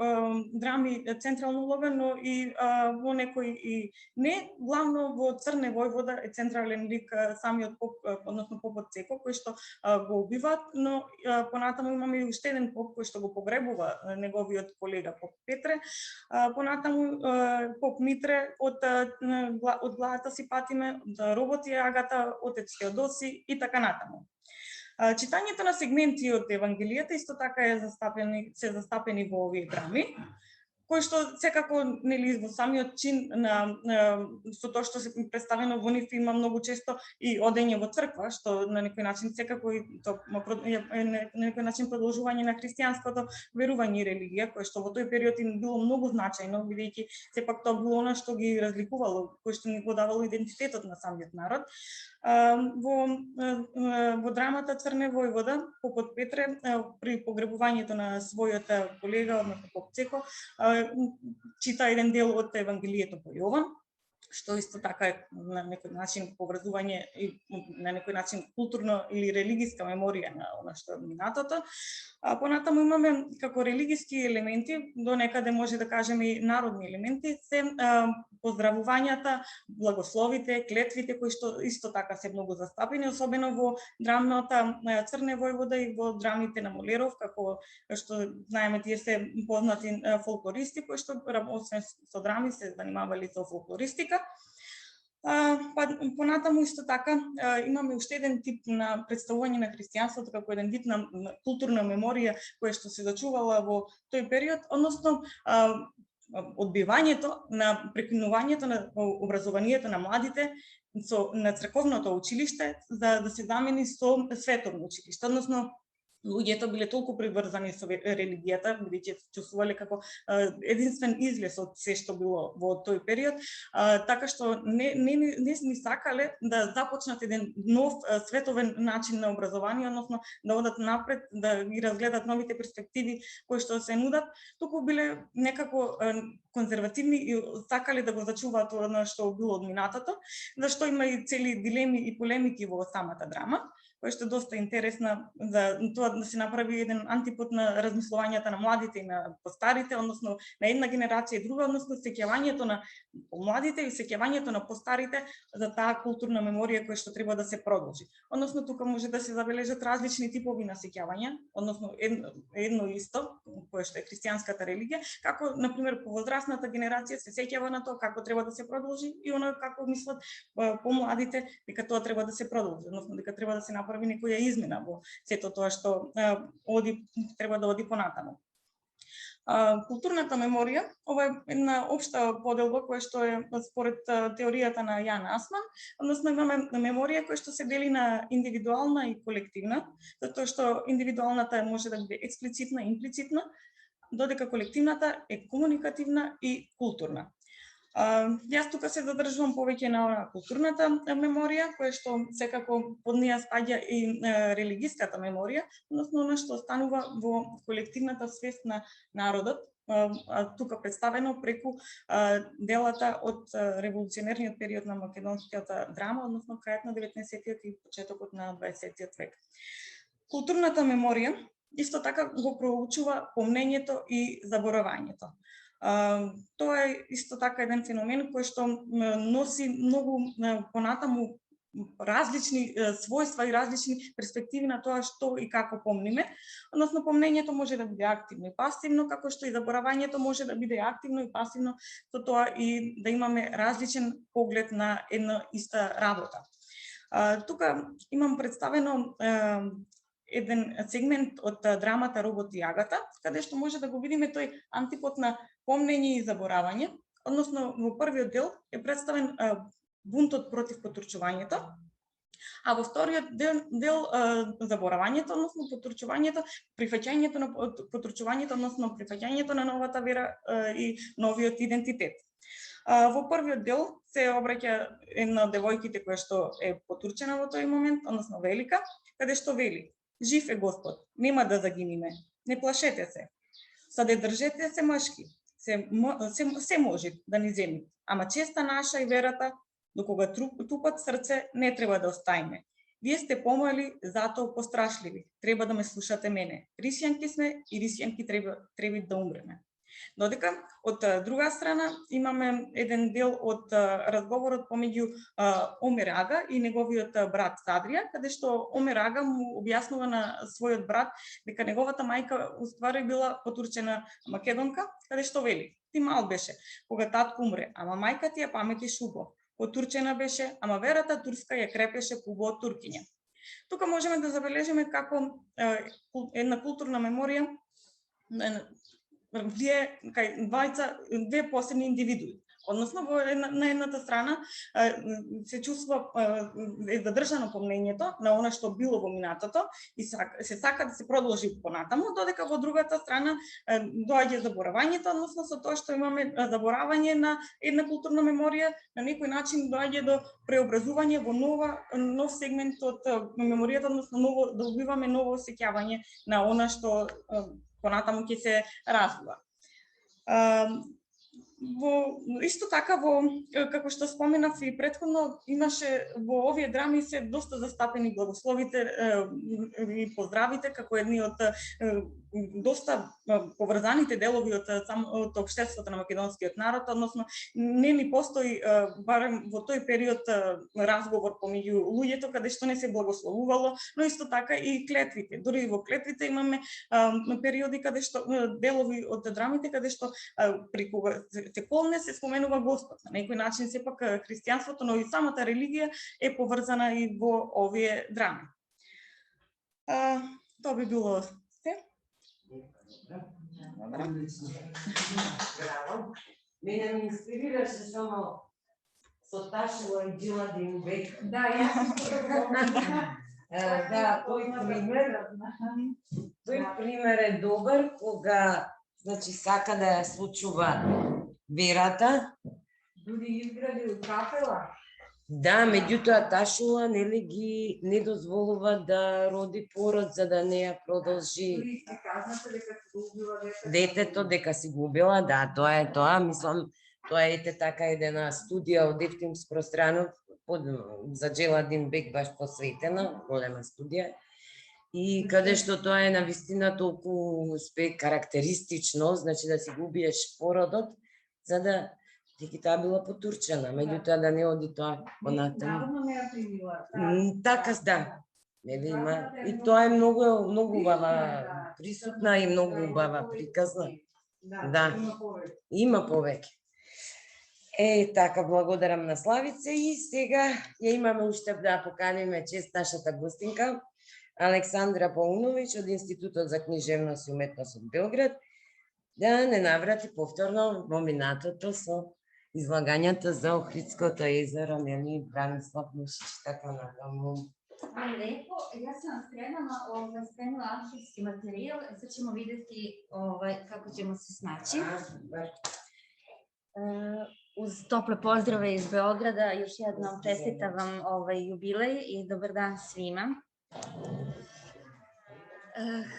драми централна улога, но и во некои и не. Главно во Црне војвода е централен лик самиот поп, односно попот Цеко, кој што го убиваат, но понатаму имаме и уште еден поп кој што го погребува неговиот колега поп Петре. Понатаму поп Митре од главата си патиме, од робот е Агата, отец Теодоси и така натаму. Читањето на сегменти од Евангелијата исто така се застапени во овие драми, кои што секако нели во самиот чин со тоа што се представено во нив има многу често и одење во црква, што на некој начин секако и на некој начин продолжување на христијанското верување и религија, кое што во тој период им било многу значајно, бидејќи сепак тоа било она што ги разликувало, кое што ни го давало идентитетот на самиот народ. Во драмата Црне војвода, попот Петре, при погребувањето на својот колега, односно поп Цеко, чита еден дел од Евангелието по Јован. што исто така е на некој начин поврзување и на некој начин културно или религиска меморија на она што е минатото. Понатаму имаме како религиски елементи, до некаде може да кажеме и народни елементи, се поздравувањата, благословите, клетвите кои што исто така се многу застапени, особено во драмата Црне војвода и во драмите на Молеров, како што знаеме тие се познати фолклористи кои што освен со драми се занимавали со фолклористика. Понатаму исто така имаме уште еден тип на представување на христијанството како еден вид на културна меморија која што се зачувала во тој период, односно одбивањето на прекинувањето на образованието на младите на црковното училиште за да се замени со световно училиште, односно луѓето биле толку приврзани со религијата, бидејќи чувствувале како единствен излез од се што било во тој период, така што не сакале да започнат еден нов световен начин на образование, односно да одат напред, да ги разгледат новите перспективи кои што се нудат, туку биле некако конзервативни и сакале да го зачуваат она што било од минатото, зашто има и цели дилеми и полемики во самата драма, која што е доста интересна за тоа да се направи еден антипод на размислувањата на младите и на постарите, односно на една генерација и друга, односно сеќавањето на младите и сеќавањето на постарите за таа културна меморија која што треба да се продолжи. Односно тука може да се забележат различни типови на сеќавања, односно едно исто, кое што е христијанската религија, како на пример повозрасната генерација се сеќава на тоа како треба да се продолжи и оно како мислат помладите дека тоа треба да се продолжи, односно дека треба да се направи некоја измена во сето тоа што треба да оди понатаму. Културната меморија, ова е една општа поделба која што е според теоријата на Јан Асман, односно имаме меморија која што се дели на индивидуална и колективна, затоа што индивидуалната може да биде експлицитна и имплицитна, додека колективната е комуникативна и културна. Јас тука се задржувам повеќе на културната меморија, која што секако под неја спаѓа и религиската меморија, односно она што останува во колективната свест на народот, тука представено преку делата од револуционерниот период на македонската драма, односно крајот на 19-тиот и почетокот на 20-тиот век. Културната меморија исто така го проучува помнењето и заборавањето. Тоа е исто така еден феномен кој што носи многу понатаму различни својства и различни перспективи на тоа што и како помниме. Односно помнењето може да биде активно и пасивно, како што и заборавањето може да биде активно и пасивно, со тоа и да имаме различен поглед на една иста работа. Тука имам представено еден сегмент од драмата Робот и Агата, каде што може да го видиме тој антипод на помнење и заборавање, односно во првиот дел е представен бунтот против потурчувањето, а во вториот дел заборавањето, односно потурчувањето, прифаќањето на потурчувањето, односно прифаќањето на новата вера и новиот идентитет. Во првиот дел се обраќа една од девојките која што е потурчена во тој момент, односно Велика, каде што вели: "Жив е Господ, нема да загиниме, не плашете се. Саде држете се мъжки, се може да ни земи, ама честа наша и верата, до кога тупат срце, не треба да остајме. Вие сте помали, затоа пострашливи, треба да ме слушате мене. Рисјанки сме и рисјанки треба да умреме." Додека од друга страна имаме еден дел од разговорот помеѓу Омер Ага и неговиот брат Садрија, каде што Омер Ага му објаснува на својот брат дека неговата мајка уствари била потурчена македонка, каде што вели: "Ти мал беше кога татко умре, ама мајка ти ја паметиш убо. Потурчена беше, ама верата турска ја крепеше по убо од туркиња." Тука можеме да забележиме како една културна меморија влие кај две посебни индивидуи. Односно, на едната страна се чувства е задржано помнењето на она што било во минатото и се сака да се продолжи понатаму, додека во другата страна доаѓа заборавањето, односно со тоа што имаме заборавање на една културна меморија, на некој начин доаѓа до преобразување во нов сегмент од меморијата, односно добиваме ново осеќавање на она што понатаму ќе се развива. Исто така, како што споменав и претходно, имаше во овие драми се доста застапени благословите и поздравите како едни од доста поврзаните делови од општеството на македонскиот народ, односно не ни постои барем во тој период разговор помеѓу луѓето каде што не се благословувало, но исто така и клетвите. Дури и во клетвите имаме периоди каде што делови од драмите каде што при кога се колне се споменува Господ. На некој начин сепак христијанството, но и самата религија е поврзана и во овие драми. Тоа би било се. Мене ми инспирираше само со Ташила и Джиладин Бек. Да, јас Да, тој пример е добар кога значи сака да ја случува верата. дури изградил капела. Да, меѓутоа Ташула нели ги не дозволува да роди пород за да не ја продолжи Дури се казната дека се го убила детето, дека си го убила, да, тоа е тоа, мислам, тоа е ете така една студија од Евтим Спространов за Джиладин Бек баш посветена, голема студија. И каде што тоа е навистина толку карактеристично, значи да си го убиеш породот, за да дека таа била потурчена, меѓутоа да не оди тоа понатаму. Наводно не ја примила. Така, да. Нели има и тоа е многу убава присутна и многу убава приказна. Да. Има повеќе. Така, благодарам на Славице и сега ја имаме уште да поканиме чест нашата гостинка Александра Пауновиќ од Институтот за книжевност и уметност од Белград да не наврати повторно во минатото со излагањата за Охридското езеро, нели Бранислав Нушич, така натаму. Hvala lepo. Ja sam vam spremila arhivski materijal, sad ćemo vidjeti kako ćemo se snaći. Uz tople pozdrave iz Beograda, još jednom čestitam vam jubilej i dobar dan svima.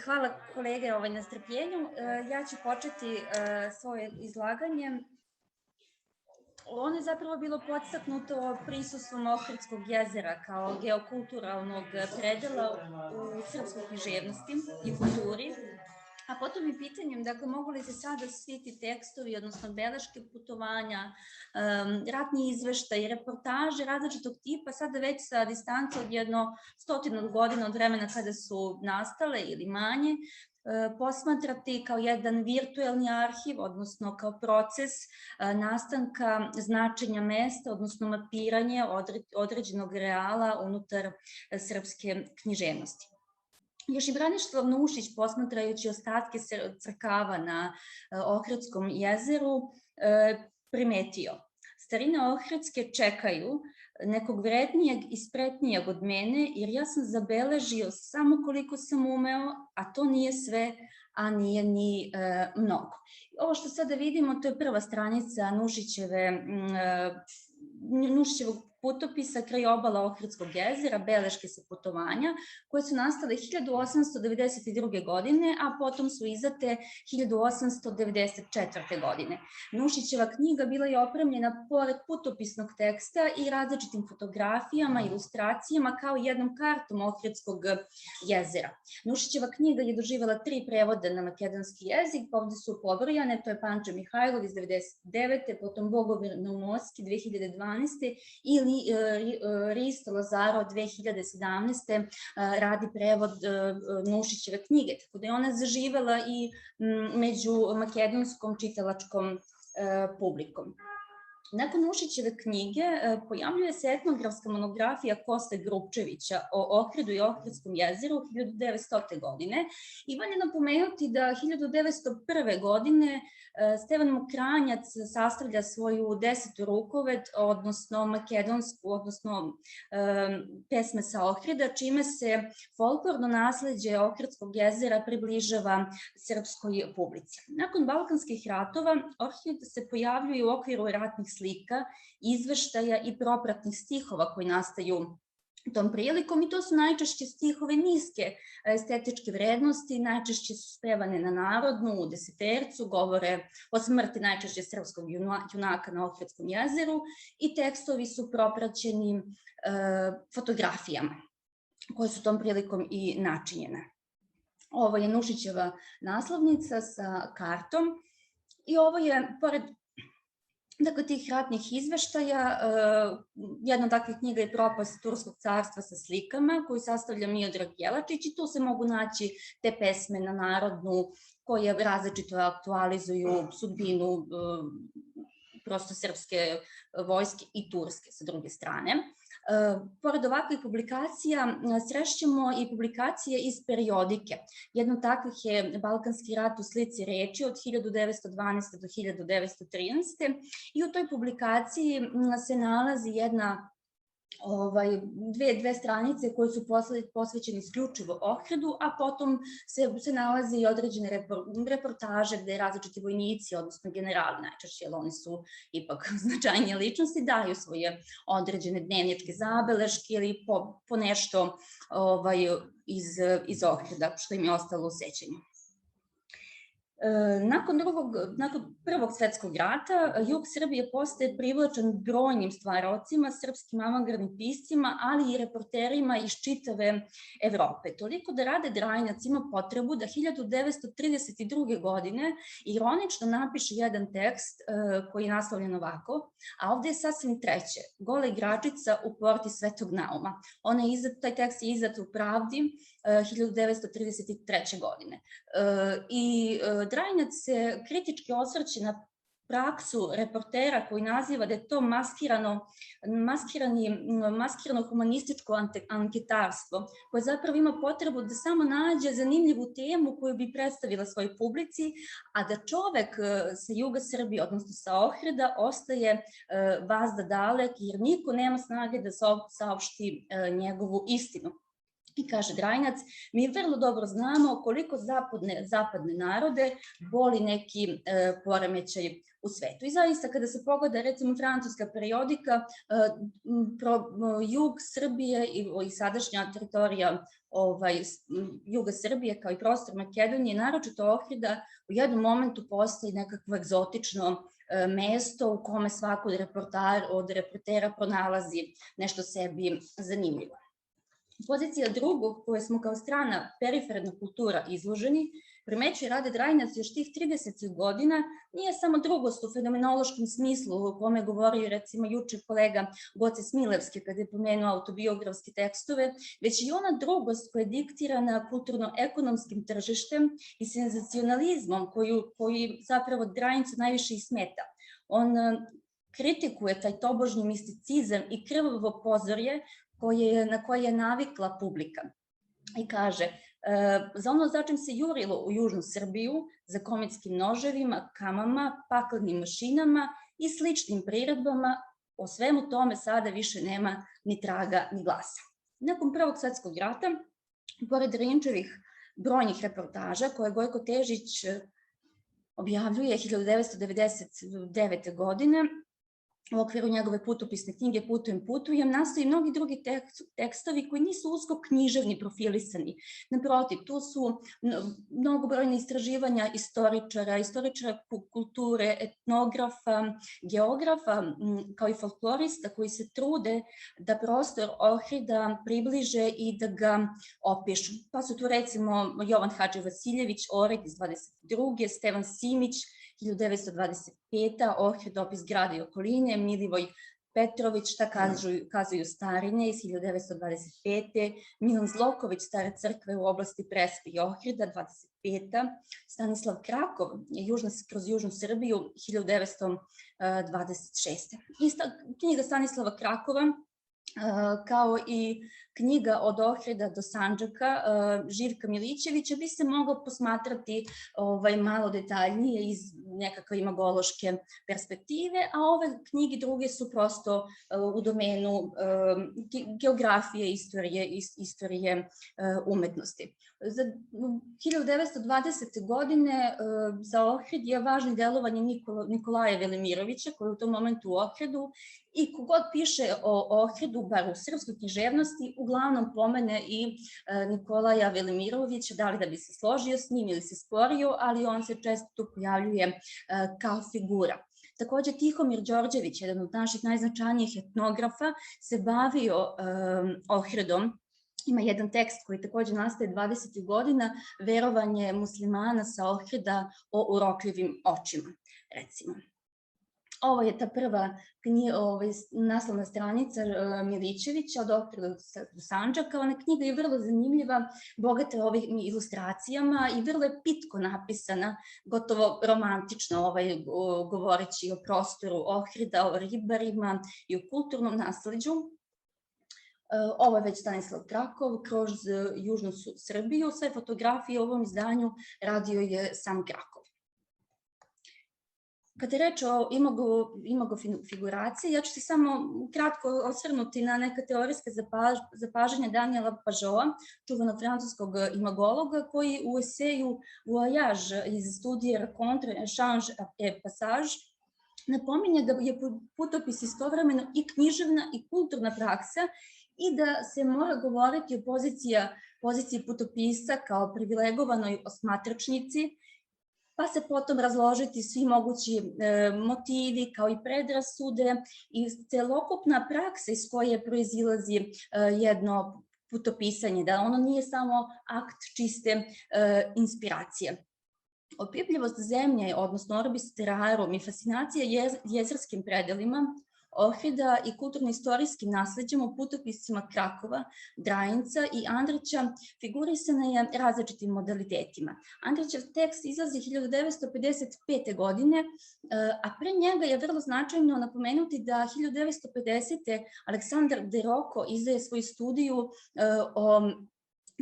Hvala kolege na strpljenju. Ja ću početi svoje izlaganje. Ono je zapravo bilo podstaknuto prisustvom Ohridskog jezera kao geokulturalnog predela u srpskoj književnosti i kulturi, a potom i pitanjem, dakle, mogu li se sada svi ti tekstovi, odnosno beleške putovanja, ratni izveštaj, reportaže različitog tipa, sada već sa distance od 100 godina od vremena kada su nastale ili manje, posmatrati kao jedan virtuelni arhiv, odnosno kao proces nastanka značenja mesta, odnosno mapiranje određenog reala unutar srpske književnosti. Još i Branislav Nušić, posmatrajući ostatke crkava na Ohridskom jezeru, primetio: starine Ohridske čekaju nekog vrednijeg i spretnijeg od mene, jer ja sam zabeležio samo koliko sam umeo, a to nije sve, a nije ni mnogo. Ovo što sada vidimo, to je prva stranica Nušićevog putopisa kraj obala Ohridskog jezera, beleške sa putovanja, koje su nastale 1892. godine, a potom su izdate 1894. godine. Nušićeva knjiga bila je opremljena pored putopisnog teksta i različitim fotografijama, ilustracijama, kao i jednom kartom Ohridskog jezera. Nušićeva knjiga je doživela 3 prevoda na makedonski jezik, ovde su pobrojane, to je Panča Mihajlov iz 1999. potom Bogomir Naumoski 2012. i Risto Lazaro 2017. Radi prevod Nušićeve knjige, tako da je ona zaživela i među makedonskom čitalačkom publikom. Nakon Nušićeve knjige pojavljuje se etnografska monografija Koste Grubčevića o Ohridu i Ohridskom jezeru 1900. godine i valja napomenuti da 1901. godine Stevan Mokranjac sastavlja svoju 10. rukovet, odnosno makedonsku, odnosno pesme sa Ohrida, čime se folklorno nasleđe Ohridskog jezera približava srpskoj publici. Nakon Balkanskih ratova, Ohrid se pojavljuje u okviru ratnih slika, izveštaja i propratnih stihova koji nastaju tom prilikom i to su najčešće stihove niske estetičke vrednosti, najčešće su spevane na narodnu, u desetercu, govore o smrti najčešće srpskog junaka na Ohridskom jezeru i tekstovi su propraćeni fotografijama koje su tom prilikom i načinjene. Ovo je Nušićeva naslovnica sa kartom i ovo je, pored tih ratnih izveštaja, jedna od takvih knjiga je Propast Turskog carstva sa slikama koju sastavlja Miodrag Jelačić i tu se mogu naći te pesme na narodnu koje različito aktualizuju sudbinu prosto srpske vojske i turske sa druge strane. Pored ovakvih publikacija srešćemo i publikacije iz periodike. Jedna od takvih je Balkanski rat u slici reči od 1912. do 1913. I u toj publikaciji se nalazi dve stranice koje su posvećene isključivo Ohridu, a potom se nalaze i određene reportaže gde različiti vojnici, odnosno generali najčešće, jer oni su ipak značajnije ličnosti, daju svoje određene dnevničke zabeleške ili po nešto iz Ohrida, što im je ostalo u sećanju. Nakon Prvog svetskog rata, jug Srbije postaje privlačan brojnim stvaraocima, srpskim avangardnim piscima, ali i reporterima iz čitave Evrope. Toliko da Rade Drajinac ima potrebu da 1932. godine ironično napiše jedan tekst koji je naslovljen ovako, a ovde je sasvim treće, Gola igračica u porti Svetog Nauma. Taj tekst je izdat u Pravdi 1933. godine. I Drajinac se kritički osvrće na praksu reportera koji naziva da je to maskirano humanističko anketarstvo, koje zapravo ima potrebu da samo nađe zanimljivu temu koju bi predstavila svojoj publici, a da čovek sa juga Srbije, odnosno sa Ohrida, ostaje vazda dalek jer niko nema snage da saopšti njegovu istinu. I kaže Drajinac, mi vrlo dobro znamo koliko zapadne narode boli neki poremećaj u svetu. I zaista kada se pogleda recimo francuska periodika, jug Srbije i sadašnja teritorija juga Srbije kao i prostor Makedonije, naročito Ohrida, u jednom momentu postaje nekakvo egzotično mesto u kome svako od reportera pronalazi nešto sebi zanimljivo. Pozicija drugog, koje smo kao strana periferna kultura izloženi, primećuje Rade Drajinac još tih 30 godina, nije samo drugost u fenomenološkom smislu o kome govorio recimo juče kolega Goce Smilevski kada je pomenuo autobiografske tekstove, već i ona drugost koja je diktirana kulturno-ekonomskim tržištem i senzacionalizmom koji zapravo Drajincu najviše i smeta. On kritikuje taj tobožnji misticizam i krvavo pozorje na koje je navikla publika. I kaže, za ono za čim se jurilo u južnu Srbiju, za kometskim noževima, kamama, paklenim mašinama i sličnim priredbama, o svemu tome sada više nema ni traga ni glasa. Nakon Prvog svetskog rata, pored Rinčevih brojnih reportaža koje Gojko Težić objavljuje 1999. godine, u okviru njegove putopisne knjige Putujem, nastaju i mnogi drugi tekstovi koji nisu usko književni profilisani. Naprotiv, tu su mnogobrojne istraživanja istoričara kulture, etnografa, geografa, kao i folklorista koji se trude da prostor Ohrida približe i da ga opišu. Pa su tu recimo Jovan Hadži Vasiljević, Ohrid iz 22. Stevan Simić, 1925. Ohrid, opis grada i okoline, Milivoj Petrović, šta kazuju starine iz 1925. Milan Zloković, Stare crkve u oblasti Prespe i Ohrida, 25. Stanislav Krakov, kroz južnu Srbiju, 1926. Knjiga Stanislava Krakova, kao i knjiga Od Ohrida do Sandžaka Živka Milićevića bi se moglo posmatrati malo detaljnije iz nekakve imagološke perspektive, a ove knjige druge su prosto u domenu geografije, istorije umetnosti. Za 1920. godine za Ohrid je važno delovanje Nikolaja Velimirovića, koji je u tom momentu u Ohridu, i kogod piše o Ohridu, bar u srpskoj književnosti, uglavnom pomene i Nikolaja Velimirovića, da li da bi se složio s njim ili se sporio, ali on se često tu pojavljuje kao figura. Takođe, Tihomir Đorđević, jedan od naših najznačajnijih etnografa, se bavio Ohridom. Ima jedan tekst koji takođe nastaje 20. godina, verovanje muslimana sa Ohrida o urokljivim očima, recimo. Ovo je ta prva naslovna stranica Milićevića od Ohrida do Sandžaka. Ona knjiga je vrlo zanimljiva, bogata ovim ilustracijama i vrlo je pitko napisana, gotovo romantično, govoreći o prostoru Ohrida, o ribarima i o kulturnom nasleđu. Ovo je već Stanislav Krakov kroz južnu Srbiju. Sve fotografije u ovom izdanju radio je sam Krakov. Kada je reč o imagofiguraciji, ja ću se samo kratko osvrnuti na neka teorijska zapažanja Daniela Pažoa, čuvanog francuskog imagologa, koji u eseju Voyage iz studije Rencontre, Échange et Passage napominje da je putopis istovremeno i književna i kulturna praksa i da se mora govoriti o poziciji putopisa kao privilegovanoj osmatračnici, pa se potom razložiti svi mogući motivi kao i predrasude i celokupna praksa iz koje proizilazi jedno putopisanje, da ono nije samo akt čiste inspiracije. Opipljivost zemlje, odnosno orbis terrarum i fascinacija jezerskim predelima Ohrida i kulturno-istorijskim nasleđem u putopisima Krakova, Drajinca i Andrića figurisana je različitim modalitetima. Andrićev tekst izlazi 1955. godine, a pre njega je vrlo značajno napomenuti da 1950. Aleksandar De Rocco izdaje svoju studiju o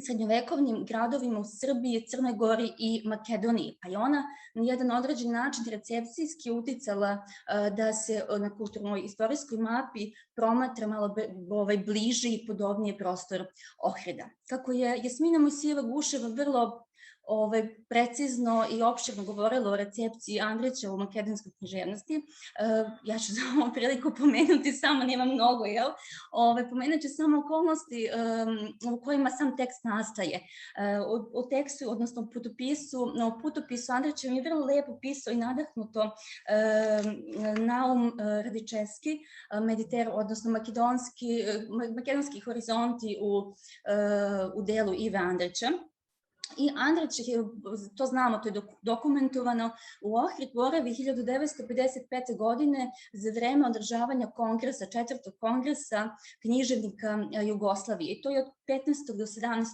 srednjovekovnim gradovima u Srbiji, Crnoj Gori i Makedoniji, pa je ona na jedan određen način recepcijski uticala da se na kulturno-istorijskoj mapi promatra malo bliži i podobnije prostor Ohrida. Kako je Jasmina Mojsijeva-Guševa vrlo precizno i opširno govorila o recepciji Andrića u makedonskoj književnosti, ja ću za ovom priliku pomenuti samo, nema mnogo, pomenut ću samo okolnosti u kojima sam tekst nastaje. O tekstu, odnosno o putopisu Andrića mi je vrlo lepo pisao i nadahnuto Naum Radičevski, odnosno makedonski horizonti u delu Ive Andrića. I Andrić, to znamo, to je dokumentovano, u Ohrid boravi 1955. godine za vreme održavanja kongresa, 4. kongresa književnika Jugoslavije. I to je od 15. do 17.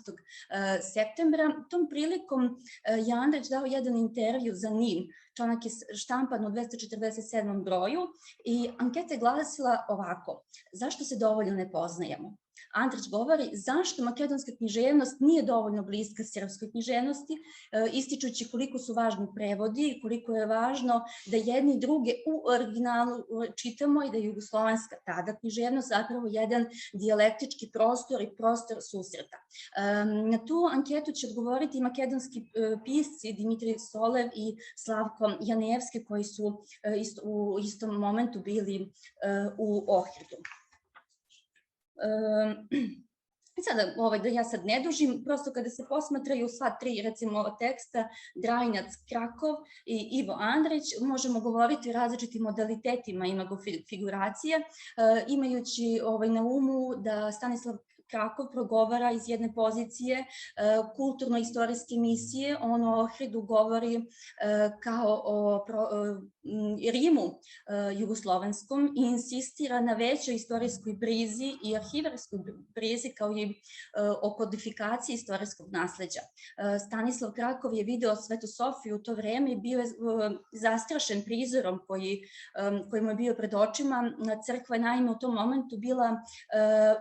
septembra. Tom prilikom je Andrić dao jedan intervju za NIN. Članak je štampan u 247. broju i anketa je glasila ovako: zašto se dovoljno ne poznajemo? Andrić govori zašto makedonska književnost nije dovoljno bliska srpskoj književnosti, ističući koliko su važni prevodi i koliko je važno da jedni i druge u originalu čitamo i da je jugoslovenska tada književnost zapravo jedan dijalektički prostor i prostor susreta. Na tu anketu će odgovoriti makedonski pisci Dimitrij Solev i Slavko Janevski, koji su u istom momentu bili u Ohridu. Sada, da ja sad ne dužim, prosto kada se posmatraju sva tri, recimo, teksta, Drajinac, Krakov i Ivo Andrić, možemo govoriti o različitim modalitetima imagofiguracije, imajući na umu da Stanislav Krakov progovara iz jedne pozicije kulturno-istorijske misije. On o Ohridu govori kao o Rimu jugoslovenskom i insistira na većoj istorijskoj brizi i arhivarskoj brizi kao i o kodifikaciji istorijskog nasleđa. Stanislav Krakov je video Svetu Sofiju u to vreme i bio je zastrašen prizorom koji mu je bio pred očima. Crkva je naime u tom momentu bila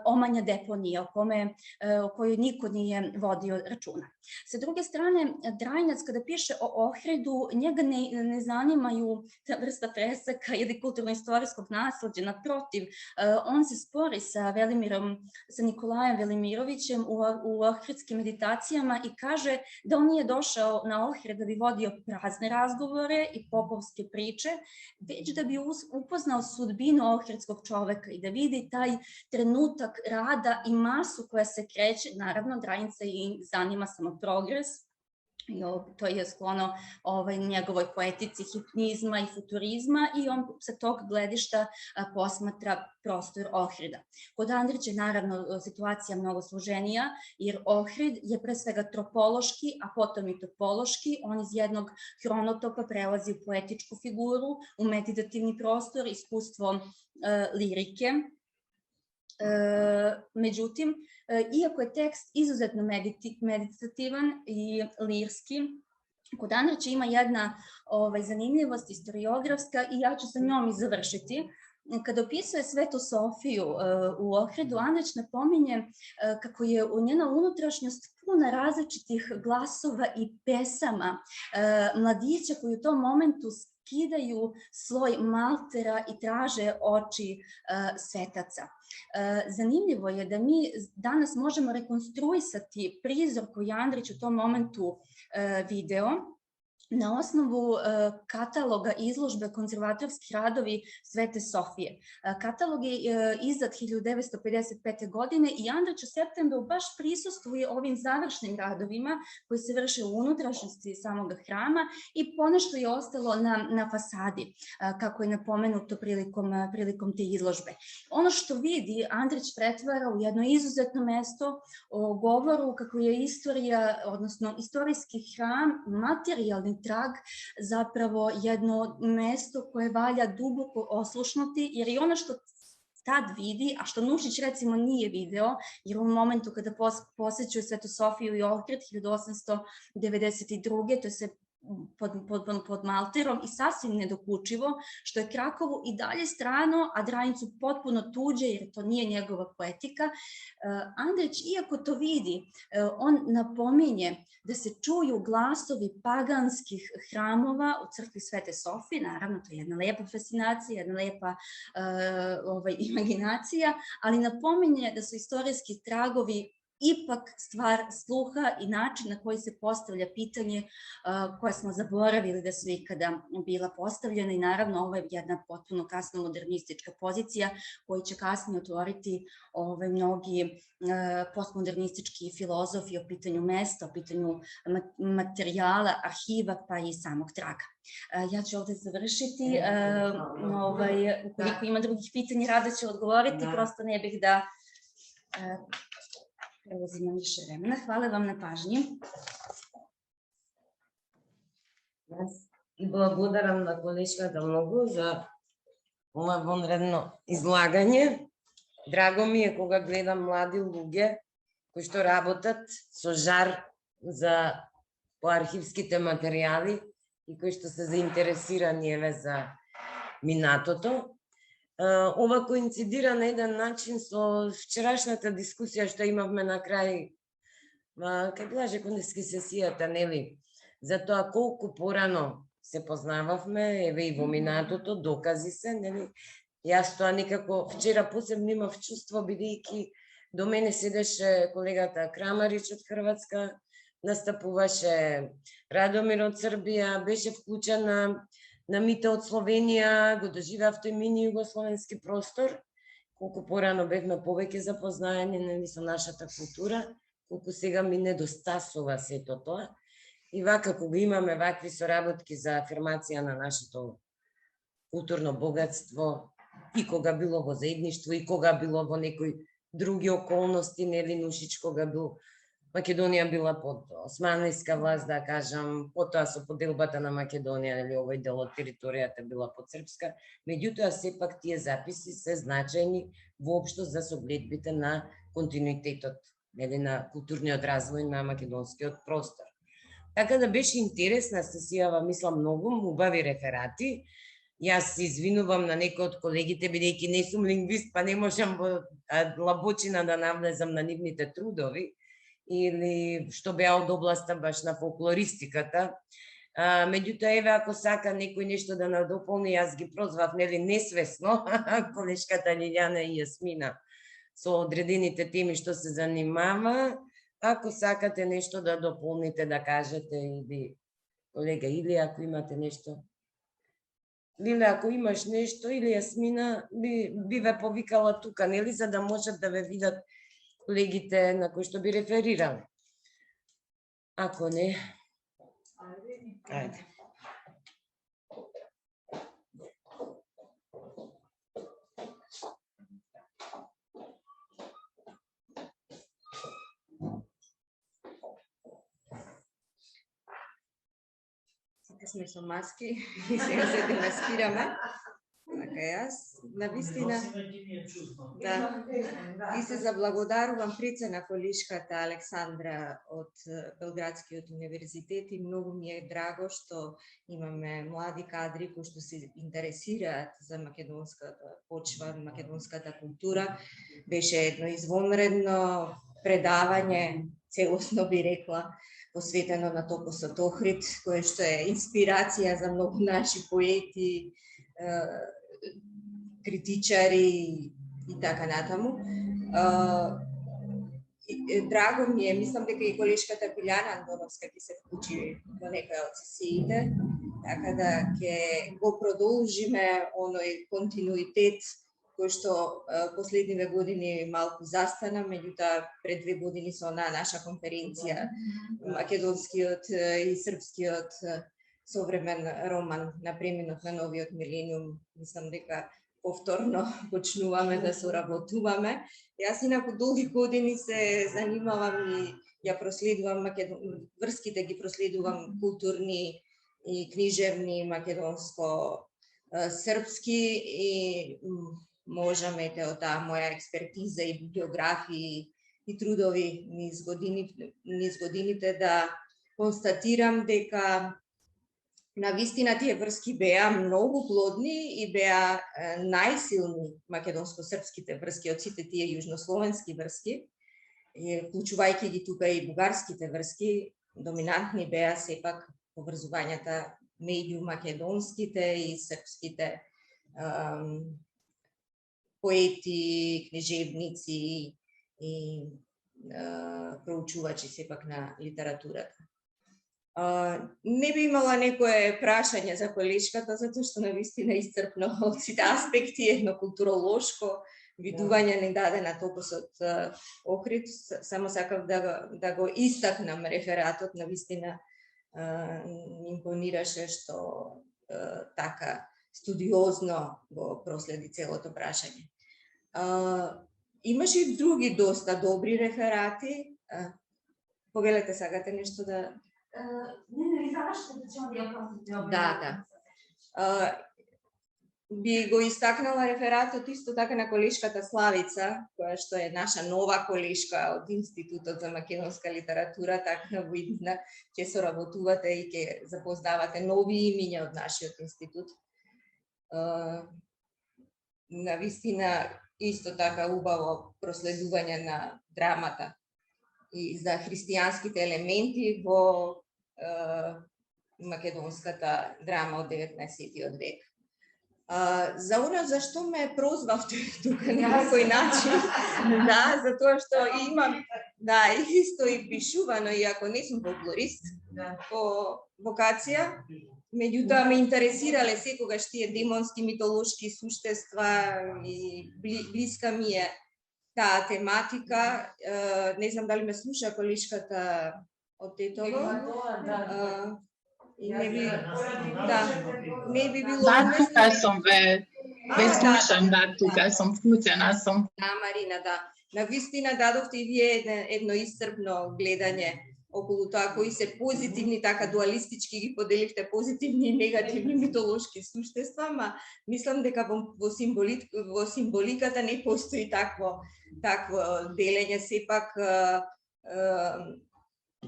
omanja deponija o kojoj niko nije vodio računa. Sa druge strane, Drajinac kada piše o Ohridu, njega ne zanimaju ta vrsta presaka ili kulturno-istorijskog nasleđa, naprotiv, on se spori sa Nikolajem Velimirovićem u ohridskim meditacijama i kaže da on nije došao na Ohrid da bi vodio prazne razgovore i popovske priče, već da bi upoznao sudbinu ohridskog čoveka i da vidi taj trenutak rada i masu koja se kreće. Naravno, Drajinca i zanima samo progres, to je sklono njegovoj poetici hipnizma i futurizma i on sa tog gledišta posmatra prostor Ohrida. Kod Andrića je naravno situacija mnogo složenija, jer Ohrid je pre svega tropološki, a potom i topološki. On iz jednog hronotopa prelazi u poetičku figuru, u meditativni prostor, iskustvo lirike. Međutim, iako je tekst izuzetno meditativan i lirski, kod Andrića ima jedna zanimljivost istoriografska i ja ću sa njom i završiti. Kada opisuje Svetu Sofiju u Ohridu, Andrić napominje kako je njena unutrašnjost puna različitih glasova i pesama mladića koji u tom momentu skidaju sloj maltera i traže oči svetaca. Zanimljivo je da mi danas možemo rekonstruisati prizor koji Andrić u tom momentu video na osnovu kataloga izložbe Konzervatorski radovi Svete Sofije. Katalog je izdat 1955. godine i Andrić u septembru baš prisustvuje ovim završnim radovima koji se vrše u unutrašnjosti samog hrama i ponešto je ostalo na fasadi, kako je napomenuto prilikom te izložbe. Ono što vidi, Andrić pretvara u jedno izuzetno mesto o govoru kako je istorija, odnosno istorijski hram, materijalni trag, zapravo jedno mesto koje valja duboko oslušnuti, jer i ono što tad vidi, a što Nušić recimo nije video, jer u momentu kada posećuje Svetu Sofiju i Ohrid 1892. to je sve pod malterom i sasvim nedokučivo, što je Krakovu i dalje strano, a Drajincu potpuno tuđe, jer to nije njegova poetika. Andrić, iako to vidi, on napominje da se čuju glasovi paganskih hramova u crkvi Svete Sofije, naravno to je jedna lepa fascinacija, jedna lepa imaginacija, ali napominje da su istorijski tragovi ipak stvar sluha i način na koji se postavlja pitanje koje smo zaboravili da su ikada bila postavljena i naravno ovo je jedna potpuno kasno modernistička pozicija koju će kasnije otvoriti mnogi postmodernistički filozofi o pitanju mesta, o pitanju materijala, arhiva pa i samog traga. Ja ću ovde završiti, ukoliko ima drugih pitanja rado ću odgovoriti, prosto ne bih da prelazim više vremena. Hvala vam на pažnji. И благодарам на колешката многу за ова вонредно излагање. Драго ми е кога гледам млади луѓе кои што работат со жар по архивските материјали и кои што се заинтересирани еве за минатото. Ова коинцидира на еден начин со вчерашната дискусија што имавме на крај, кај Блаже Коневски сесијата, нели, за тоа колку порано се познававме, еве и во минатото, докази се, нели. Јас тоа некако вчера посебно имав чувство, бидејќи до мене седеше колегата Крамарич од Хрватска, настапуваше Радомир од Србија, беше вклучена на Мите од Словенија, го доживеав тој мини југословенски простор, колку порано бевме повеќе запознаени со нашата култура, колку сега ми недостасува сето тоа. И вака, кога имаме вакви соработки за афирмација на нашето културно богатство, и кога било во заедништво, и кога било во некои други околности, нели Нушич, кога бил Македонија била под османлиска власт, да кажам, потоа со поделбата на Македонија, или овој дел од територијата била под српска, меѓутоа сепак тие записи се значајни воопшто за согледбите на континуитетот, нели на културниот развој на македонскиот простор. Така да беше интересна сесијава, мислам, многу убави реферати. Јас се извинувам на некои од колегите, бидејќи не сум лингвист, па не можам во лабочина да навлезам на нивните трудови. или што беа од областа баш на фолклористиката. Меѓутоа, еве, ако сака некој нешто да надополни, јас ги прозвав, нели, несвесно, колешката Лилјана и Јасмина со одредените теми што се занимава. Ако сакате нешто да дополните, да кажете, или колега, или ако имате нешто. Лиле, ако имаш нешто, или Јасмина, би ве повикала тука, нели, за да можат да ве видат колегите на кои што би реферирале. Ако не, ајде. Сме со маски и сега се демаскираме. Така јас, навистина, да, и се заблагодарувам прице на колишката Александра од Белградскиот универзитет и многу ми е драго што имаме млади кадри кои што се интересираат за македонската почва, македонската култура. Беше едно извонредно предавање, целосно би рекла, посветено на топосот Охрид, кое што е инспирација за многу наши поети, критичари и така натаму. Драго ми е, мислам дека и колешката Билјана Андоновска ќе се вклучи во некоја од сесиите, така да ќе го продолжиме оној континуитет кој што последниве години малку застана, меѓутоа пред 2 години со наша конференција македонскиот и српскиот современ роман на преминот на новиот милениум, мислам дека повторно почнуваме да соработуваме. Јас инаку долги години се занимавам и ја проследувам врските ги проследувам културни и книжевни македонско-српски и можам ете од таа моја експертиза и библиографии и трудови низ годините да констатирам дека навистина тие врски беа многу плодни и беа најсилни македонско-српските врски од сите тие јужнословенски врски, вклучувајќи ги тука и бугарските врски, доминантни беа сепак поврзувањата меѓу македонските и српските поети, книжевници и проучувачи сепак на литературата. Не би имала некое прашање за колешката, затоа што навистина исцрпно од сите аспекти едно културолошко видување ни даде на топосот Охрид. Само сакав да го истакнам рефератот, навистина импонираше што така студиозно го проследи целото прашање. Имаше и други доста добри реферати. Повелете, сакате нешто да... Не, завршите да ćemo dio prositi. Да. Би го истакнала рефератот исто така на колешката Славица, која што е наша нова колешка од Институтот за македонска литература, така во иднина ќе соработувате и ќе запознавате нови имиња од нашиот институт. Навистина исто така убаво проследување на драмата и за христијанските елементи во македонската драма од 19. век. За оно за што ме прозвавте тука на некој начин, да, затоа што имам, да, исто и пишувано, иако не сум фолклорист по вокација, меѓутоа ме интересирале секогаш тие демонски митолошки суштества и блиска ми е таа тематика. Не знам дали ме слуша колешката од Тетово. Не би било... Да, тука сум ве слушам, да, тука сум вклучена сум. Да, Марина, да. Навистина дадовте и вие едно исцрпно гледање околу тоа кои се позитивни, така дуалистички ги поделивте позитивни и негативни митолошки суштества, ма мислам дека во символиката не постои такво делење. Сепак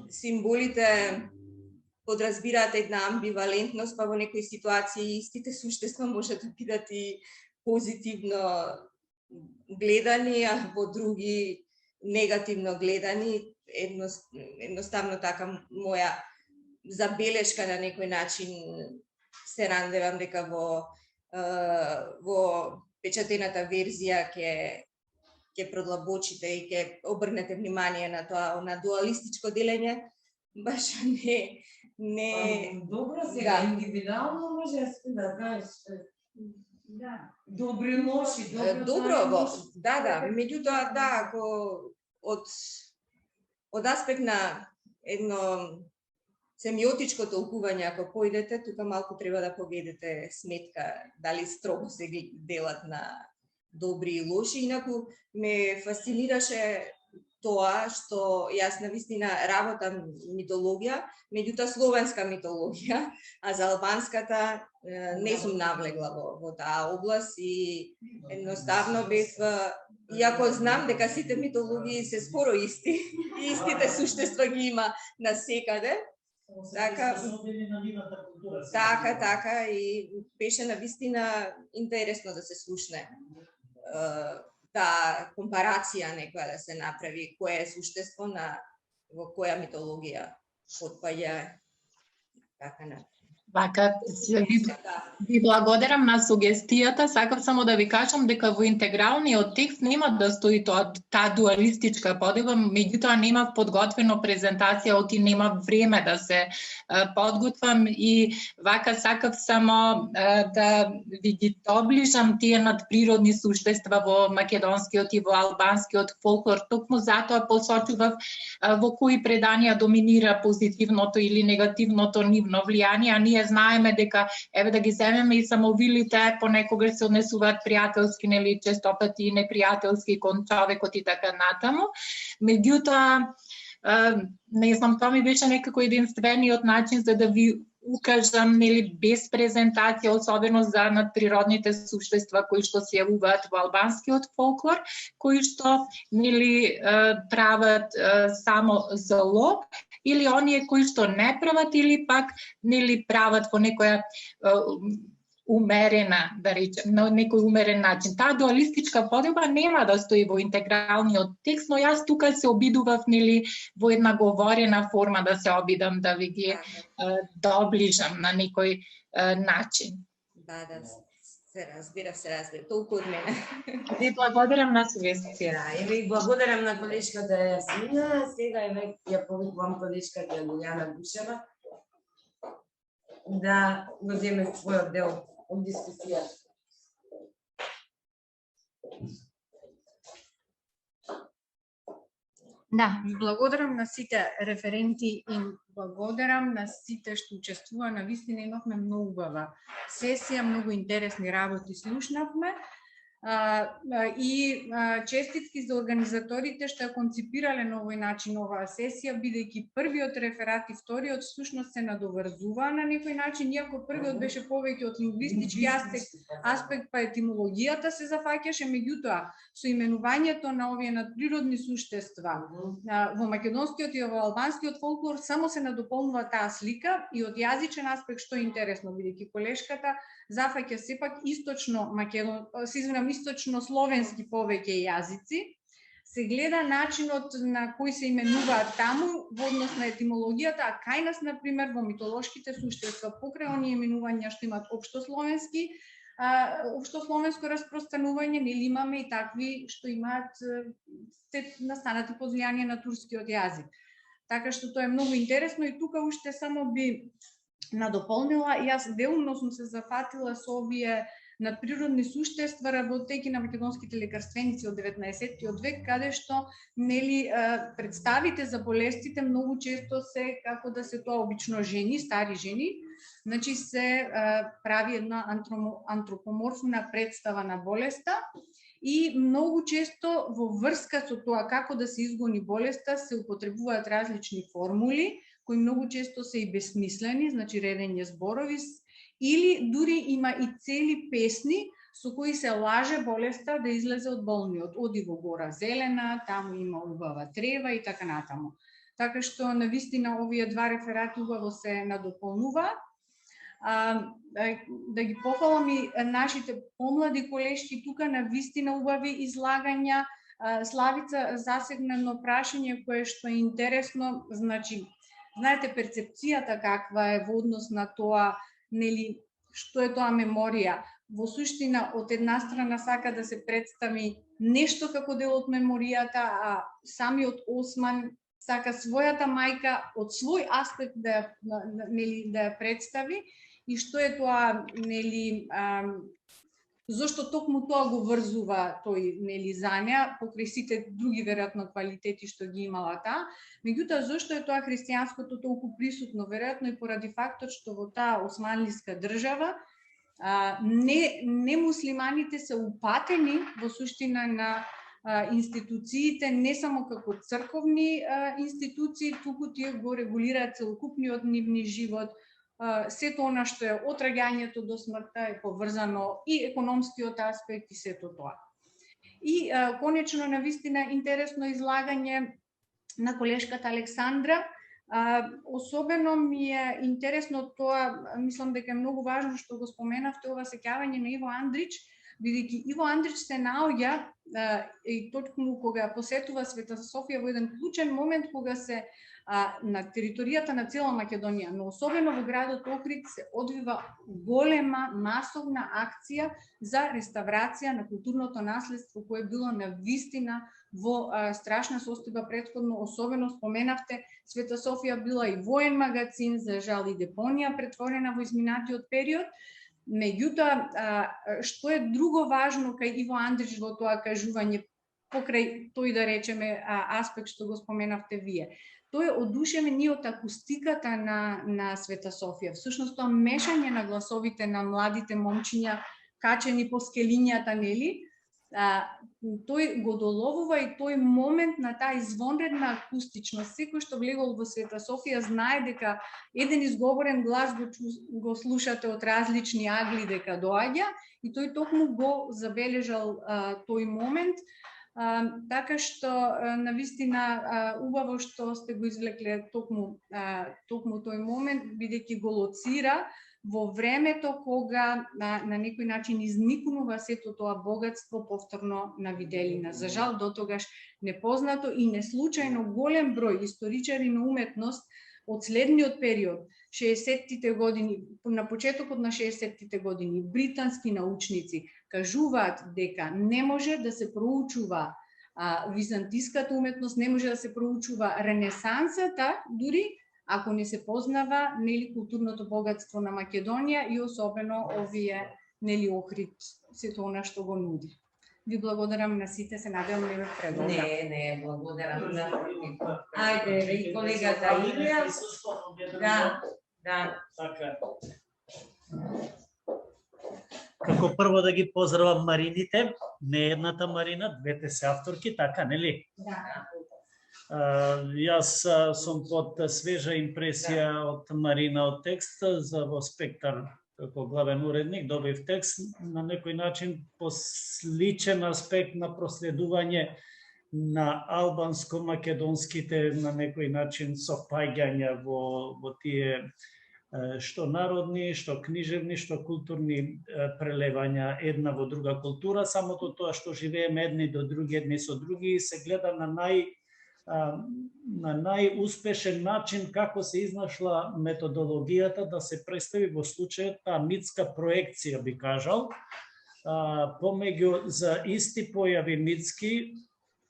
символите подразбираат една амбивалентност, па во некои ситуации истите суштества може да бидат и позитивно гледани, а во други негативно гледани. едноставно така моја забелешка на некој начин се надевам дека во печатената верзија ќе продлабочите и ќе обрнете внимание на тоа, на дуалистичко делење, баш не... Добро сега, индивидуално може да кажеш, да, добри лоши, Добро, да, меѓутоа да, ако од аспект на едно семиотичко толкување, ако појдете, тука малку треба да поведете сметка дали строго се делат на добри и лоши. Инаку ме фасцинираше тоа што јас навистина работам митологија, меѓутоа словенска митологија, а за албанската не сум навлегла во таа област и едноставно бев, иако знам дека сите митологии се скоро исти, и истите суштества ги има насекаде, така и беше навистина интересно да се слушне таа компарација некоја да се направи, кое е суштество во која митологија потпаѓа, така на. Вака, ви благодарам на сугестијата. Сакав само да ви кажам дека во интегралниот текст нема да стои таа дуалистичка подела, меѓутоа немав подготвено презентација, оти нема време да се подготвам и вака сакав само да ви ги доближам тие надприродни суштества во македонскиот и во албанскиот фолклор. Токму затоа посочував во кои преданија доминира позитивното или негативното нивно влијание, а ние знаеме дека еве да ги земеме и самовилите понекогаш се однесуваат пријателски, нели честопати непријателски кон човекот и така натаму. Меѓутоа, не знам, тоа ми беше некако единствениот начин за да ви укажам, нели, без презентација, особено за надприродните суштества кои што се јавуваат во албанскиот фолклор, кои што, нели, прават само зло, или оние кои што не прават, или пак, нели, прават во некоја умерена, да речем, на некој умерен начин. Таа дуалистичка подела нема да стои во интегралниот текст, но јас тука се обидував, нели, во една говорена форма да се обидам да ви ги доближам на некој начин. Да, се разбира. Толку од мене. Ви благодарам на сугестија. И ви благодарам на колешката Јасмина. Сега ја повикувам колешката Лиљана Бушева да го земе својот дел од дискусијата. Да, благодарам на сите референти и благодарам на сите што учествува. Навистина имавме многу убава сесија, многу интересни работи слушнавме. И честитки за организаторите што ја конципирале на овој начин оваа сесија, бидејќи првиот реферат и вториот всушност се надоврзуваа на некој начин, иако првиот беше повеќе од лингвистички аспект, па етимологијата се зафаќаше, меѓутоа со именувањето на овие надприродни суштества во македонскиот и во албанскиот фолклор само се надополнува таа слика и од јазичен аспект што е интересно, бидејќи колешката зафаќа сепак источно словенски повеќе јазици, се гледа начинот на кој се именуваат таму во однос на етимологијата, а кај нас, например, во митолошките суштества, покрај оние именувања што имаат општословенско распространување, нели имаме и такви што имаат настанати под влијание на турскиот јазик. Така што тоа е многу интересно и тука уште само би надополнила, јас деумно сум се зафатила со овие надприродни суштества, работејќи на македонските лекарственици од 19-тиот век, каде што, нели, представите за болестите многу често се, како да се тоа обично жени, стари жени, значи се прави една антропоморфна представа на болеста и многу често во врска со тоа како да се изгони болеста се употребуваат различни формули, кои многу често се и бесмислени, значи редење зборови, или дури има и цели песни со кои се лаже болеста да излезе од болниот. Оди во гора зелена, таму има убава трева и така натаму. Така што навистина овие два реферати убаво се надополнуваат. Да ги похвалам и нашите помлади колешки тука, навистина убави излагања, Славица засегна едно прашање кое што е интересно, значи, знаете перцепцијата каква е во однос на тоа, нели, што е тоа меморија. Во суштина, од една страна сака да се представи нешто како дел од меморијата, а самиот Осман сака својата мајка од свој аспект да ја представи и што е тоа, нели, зошто токму тоа го врзува тој, нели, за неа, покрај сите други веројатно квалитети што ги имала таа. Меѓутоа, зошто е тоа христијанското толку присутно? Веројатно и поради фактот што во таа османлиска држава не муслиманите се упатени во суштина на институциите, не само како црковни институции, туку тие го регулираат целокупниот нивни живот, сето она што е од раѓањето до смртта е поврзано и економскиот аспект и сето тоа. И конечно, навистина интересно излагање на колешката Александра. Особено ми е интересно тоа, мислам дека е многу важно што го споменавте, ова сеќавање на Иво Андрич, бидејќи Иво Андрич се наоѓа и точно кога посетува Света Софија во еден клучен момент кога се на територијата на цела Македонија, но особено во градот Охрид се одвива голема масовна акција за реставрација на културното наследство кое било навистина во страшна состојба претходно. Особено споменавте, Света Софија била и воен магазин, за жал и депонија претворена во изминатиот период. Меѓутоа, што е друго важно кај Иво Андрич во тоа кажување, покрај тој да речеме аспект што го споменавте вие, тој е одушевен од акустиката на Света Софија. Всушност тоа мешање на гласовите на младите момчиња качени по скелињата, нели? Тој го доловува и тој момент на таа извонредна акустичност. Секој што влегол во Света Софија знае дека еден изговорен глас го слушате од различни агли дека доаѓа и тој токму го забележал тој момент. Така што навистина убаво што сте го извлекле токму тој момент, бидејќи го лоцира во времето кога на некој начин изникнува сето тоа богатство повторно на виделина. За жал, дотогаш непознато и неслучајно голем број историчари на уметност од следниот период, 60-тите години, на почетокот на 60-тите години, британски научници кажуваат дека не може да се проучува византиската уметност, не може да се проучува ренесансата, дури ако не се познава, нели, културното богатство на Македонија и особено овие, нели, Охрид, сето она што го нуди. Ви благодарам на сите, се надевам не ме предолга. Не, благодарам. Ајде, и колегата Илија. Да. Така. Како прво да ги поздравам Марините, не едната Марина, двете се авторки, така, нели? Да. Јас сум под свежа импресија од Марина од текст за во Спектар како главен уредник, добив текст на некој начин по сличен аспект на проследување на албанско-македонските на некој начин сопаѓања во тие што народни, што книжевни, што културни прелевања една во друга култура, самото тоа што живееме едни до други, едни со други, се гледа на најуспешен начин како се изнашла методологијата да се представи во случајот таа митска проекција, би кажал, помеѓу за исти појави митски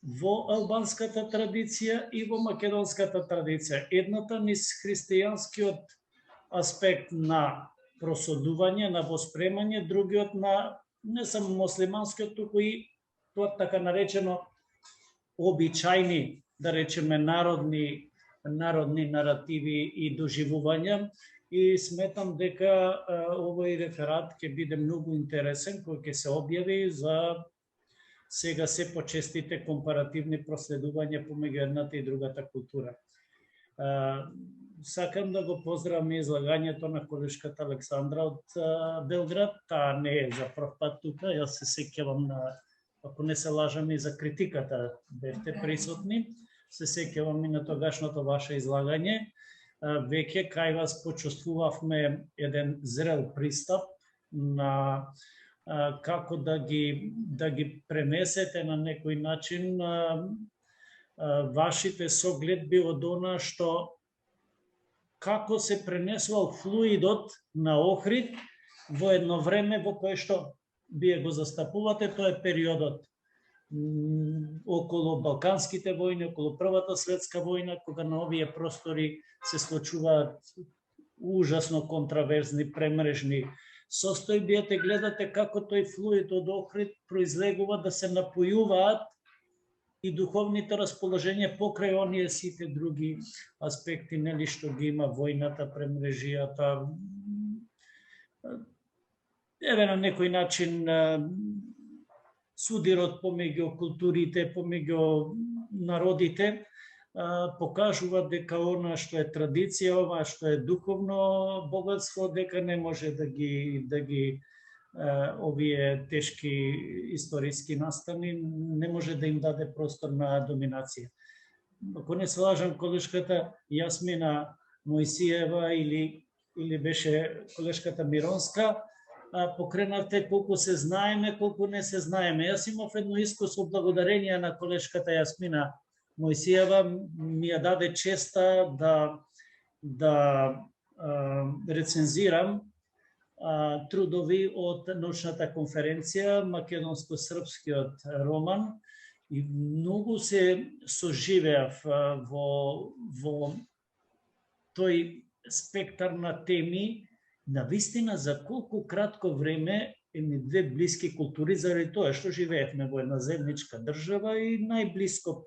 во албанската традиција и во македонската традиција. Едната низ христијанскиот аспект на просудување, на воспремање, другиот на не само муслиманскиот, туку и тоа така наречено обичајни, да речеме, народни наративи и доживувања. И сметам дека овој реферат ќе биде многу интересен, кој ќе се објави за сега се почестите компаративни проследувања помеѓу едната и другата култура. Сакам да го поздравам излагањето на колешката Александра од Белград. Таа не е за прв пат тука. Јас се сеќавам на, ако не се лажам, и за критиката бевте присутни. Се сеќавам и на тогашното ваше излагање. Веќе кај вас почувствувавме еден зрел пристап на како да ги пренесете на некој начин вашите согледби од она што како се пренесувал флуидот на Охрид во едно време во кое што вие го застапувате, тоа е периодот околу Балканските војни, околу Првата светска војна, кога на овие простори се случуваат ужасно контраверзни, премрежни состојби. Ете, гледате како тој флуид од Охрид произлегува да се напојуваат и духовните расположенија покрај оние сите други аспекти, нели, што ги има војната, премрежијата. Еве на некој начин судирот помеѓу културите, помеѓу народите, покажува дека она што е традиција, ова што е духовно богатство, дека не може да ги овие тешки историски настани, не може да им даде простор на доминација. Ако не се лажам, колешката Јасмина Мојсиева или беше колешката Миронска, покренавте колку се знаеме, колку не се знаеме. Јас имав едно искуство благодарение на колешката Јасмина Мојсиева, ми ја даде честа да рецензирам трудови од научната конференција Македонско-српскиот роман и многу се соживеав во тој спектар на теми, на вистина за колку кратко време едни две блиски култури, заради тоа што живеевме во една заедничка држава и најблиско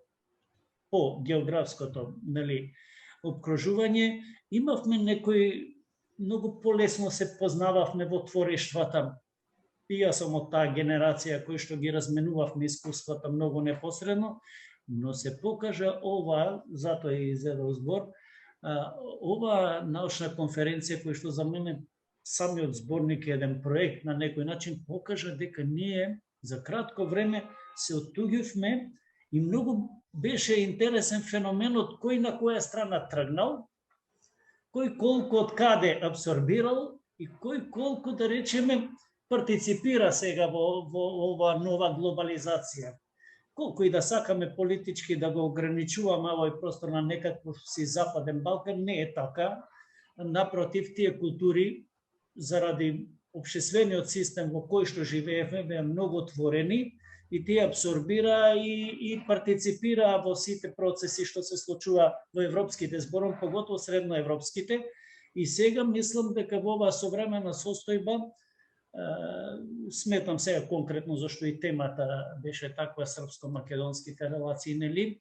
по географското, нели, обкружување, имавме некои многу полесно се познававме во творештвата. И јас сум од таа генерација кој што ги разменувавме искуствата многу непосредно, но се покажа ова, затоа и изедов збор, ова научна конференција која што за мене самиот зборник е еден проект на некој начин покажа дека ние за кратко време се оттуѓивме и многу беше интересен феноменот кој на која страна тргнал, кој колку од каде абсорбирал и кој колку, да речеме, партиципира сега во ова нова глобализација. Колку и да сакаме политички да го ограничуваме овој простор на некаков си Западен Балкан, не е така. Напротив, тие култури, заради општествениот систем во кој што живееме, беа многу отворени и тие абсорбира и партиципира во сите процеси што се случува во европските, зборам поготово средноевропските. И сега мислам дека во оваа современа состојба, сметам сега конкретно зашто и темата беше таква, српско-македонските релации, нели,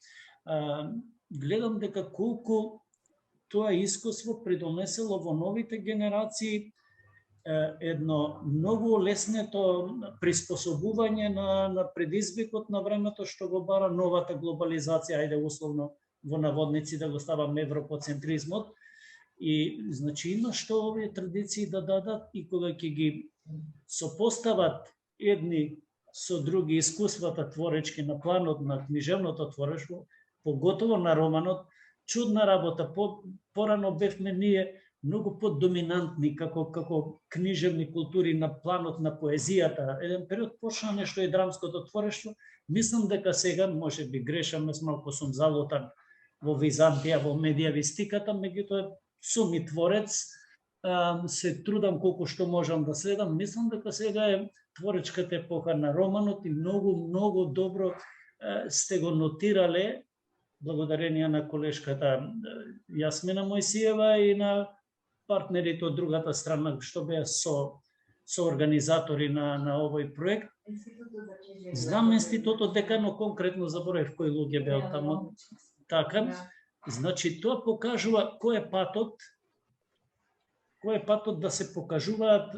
гледам дека колку тоа искуство придонесело во новите генерации едно многу леснето приспособување на предизвикот на времето што го бара новата глобализација, ајде условно во наводници да го ставам европоцентризмот. И значи има што овие традиции да дадат и кога ќе ги сопостават едни со други искуствата творечки на планот на книжевното творештво, поготово на романот, чудна работа. Порано бевме ние многу поддоминантни како книжевни култури на планот на поезијата. Еден период почна нешто и драмското творештво. Мислам дека сега, може би грешам, малку сум залутан во Византија, во медијавистиката, меѓутоа сум и творец, се трудам колку што можам да следам. Мислам дека сега е творечката епоха на романот и многу добро сте го нотирале, благодарение на колешката Јасмина Мојсиева и на партнерите од другата страна што беа со организатори на овој проект. Знам институтот дека, но конкретно заборев кои луѓе беа таму. Така, значи тоа покажува кој е патот да се покажуваат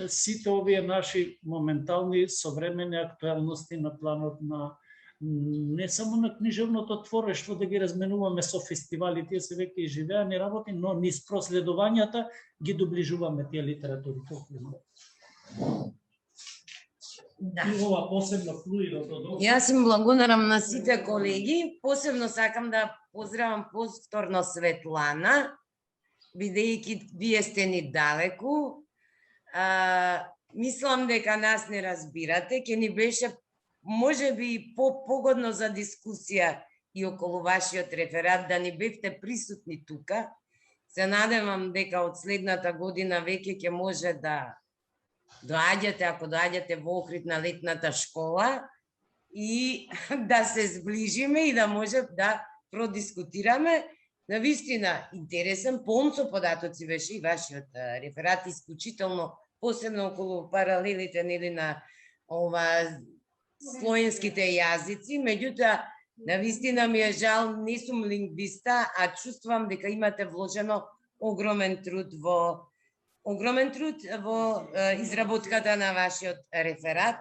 сите овие наши моментални современи актуелности на планот на не само на книжевното творештво, да ги разменуваме со фестивали, тие се веќе и живеани работи, но низ проследувањата ги доближуваме тие литератури. Да. И ова посебно флуидот од Јас им благодарам на сите колеги, посебно сакам да поздравам повторно Светлана, бидејќи вие сте ни далеку. мислам дека нас не разбирате, ќе ни беше можеби погодно за дискусија и околу вашиот реферат да ни бевте присутни тука. Се надевам дека од следната година веќе ќе може да доаѓате, ако доаѓате во Охрид на летната школа и да се сближиме и да може да продискутираме. Навистина интересен, полн со податоци беше и вашиот реферат, исклучително, посебно околу паралелите нели на слоенските јазици, меѓутоа навистина ми е жал, не сум лингвиста, а чувствувам дека имате вложено огромен труд во изработката на вашиот реферат.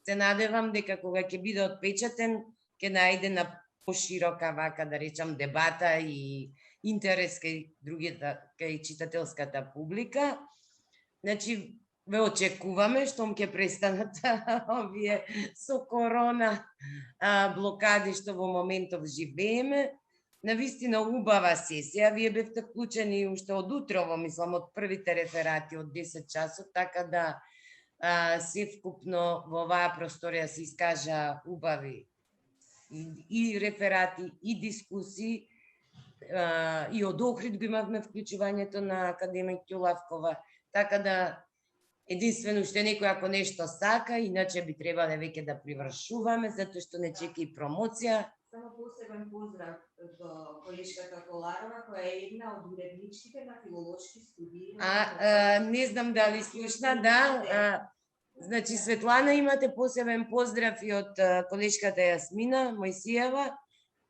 Се надевам дека кога ќе биде отпечатен, ќе најде на поширока вака, да речам, дебата и интерес кај другите, кај читателската публика. Значи, ве очекуваме, штом ќе престанат овие со корона блокади што во моментов живееме. Навистина убава сесија, вие бевте вклучени уште од утрово, мислам, од првите реферати од 10 часот, така да се вкупно во оваа просторија се искажа убави и реферати, и дискусии, и од Охрид го имавме вклучувањето на академик Ѓулавкова, така да единствено уште некој ако нешто сака, иначе би требале веќе да привршуваме, затоа што не чека и промоција. Само посебен поздрав до колешката Коларова, која е една од уредничките на филолошки студии. Не знам дали слушна, да. Значи, Светлана, имате посебен поздрав и од колешката Јасмина Мојсиева.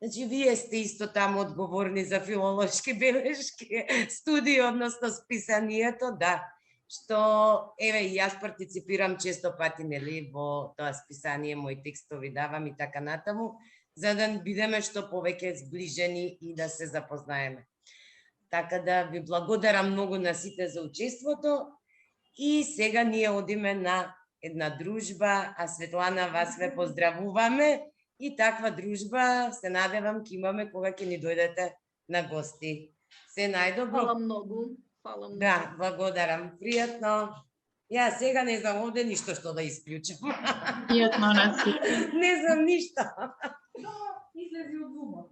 Значи, вие сте исто таму одговорни за филолошки белешки студии, односно списанието, да. Што, еве, и јас партиципирам често пати, нели, во тоа списание, мои текстови давам и така натаму, за да бидеме што повеќе сближени и да се запознаеме. Така да ви благодарам многу на сите за учеството и сега ние одиме на една дружба, а Светлана, вас ве поздравуваме и таква дружба се надевам ќе имаме кога ќе ни дојдете на гости. Се најдобро. Фала многу. Фала многу. Да, благодарам. Пријатно. Ја сега не знам овде ништо што да исклучам. Пријатно на сите. Не знам ништо. Излези од умот.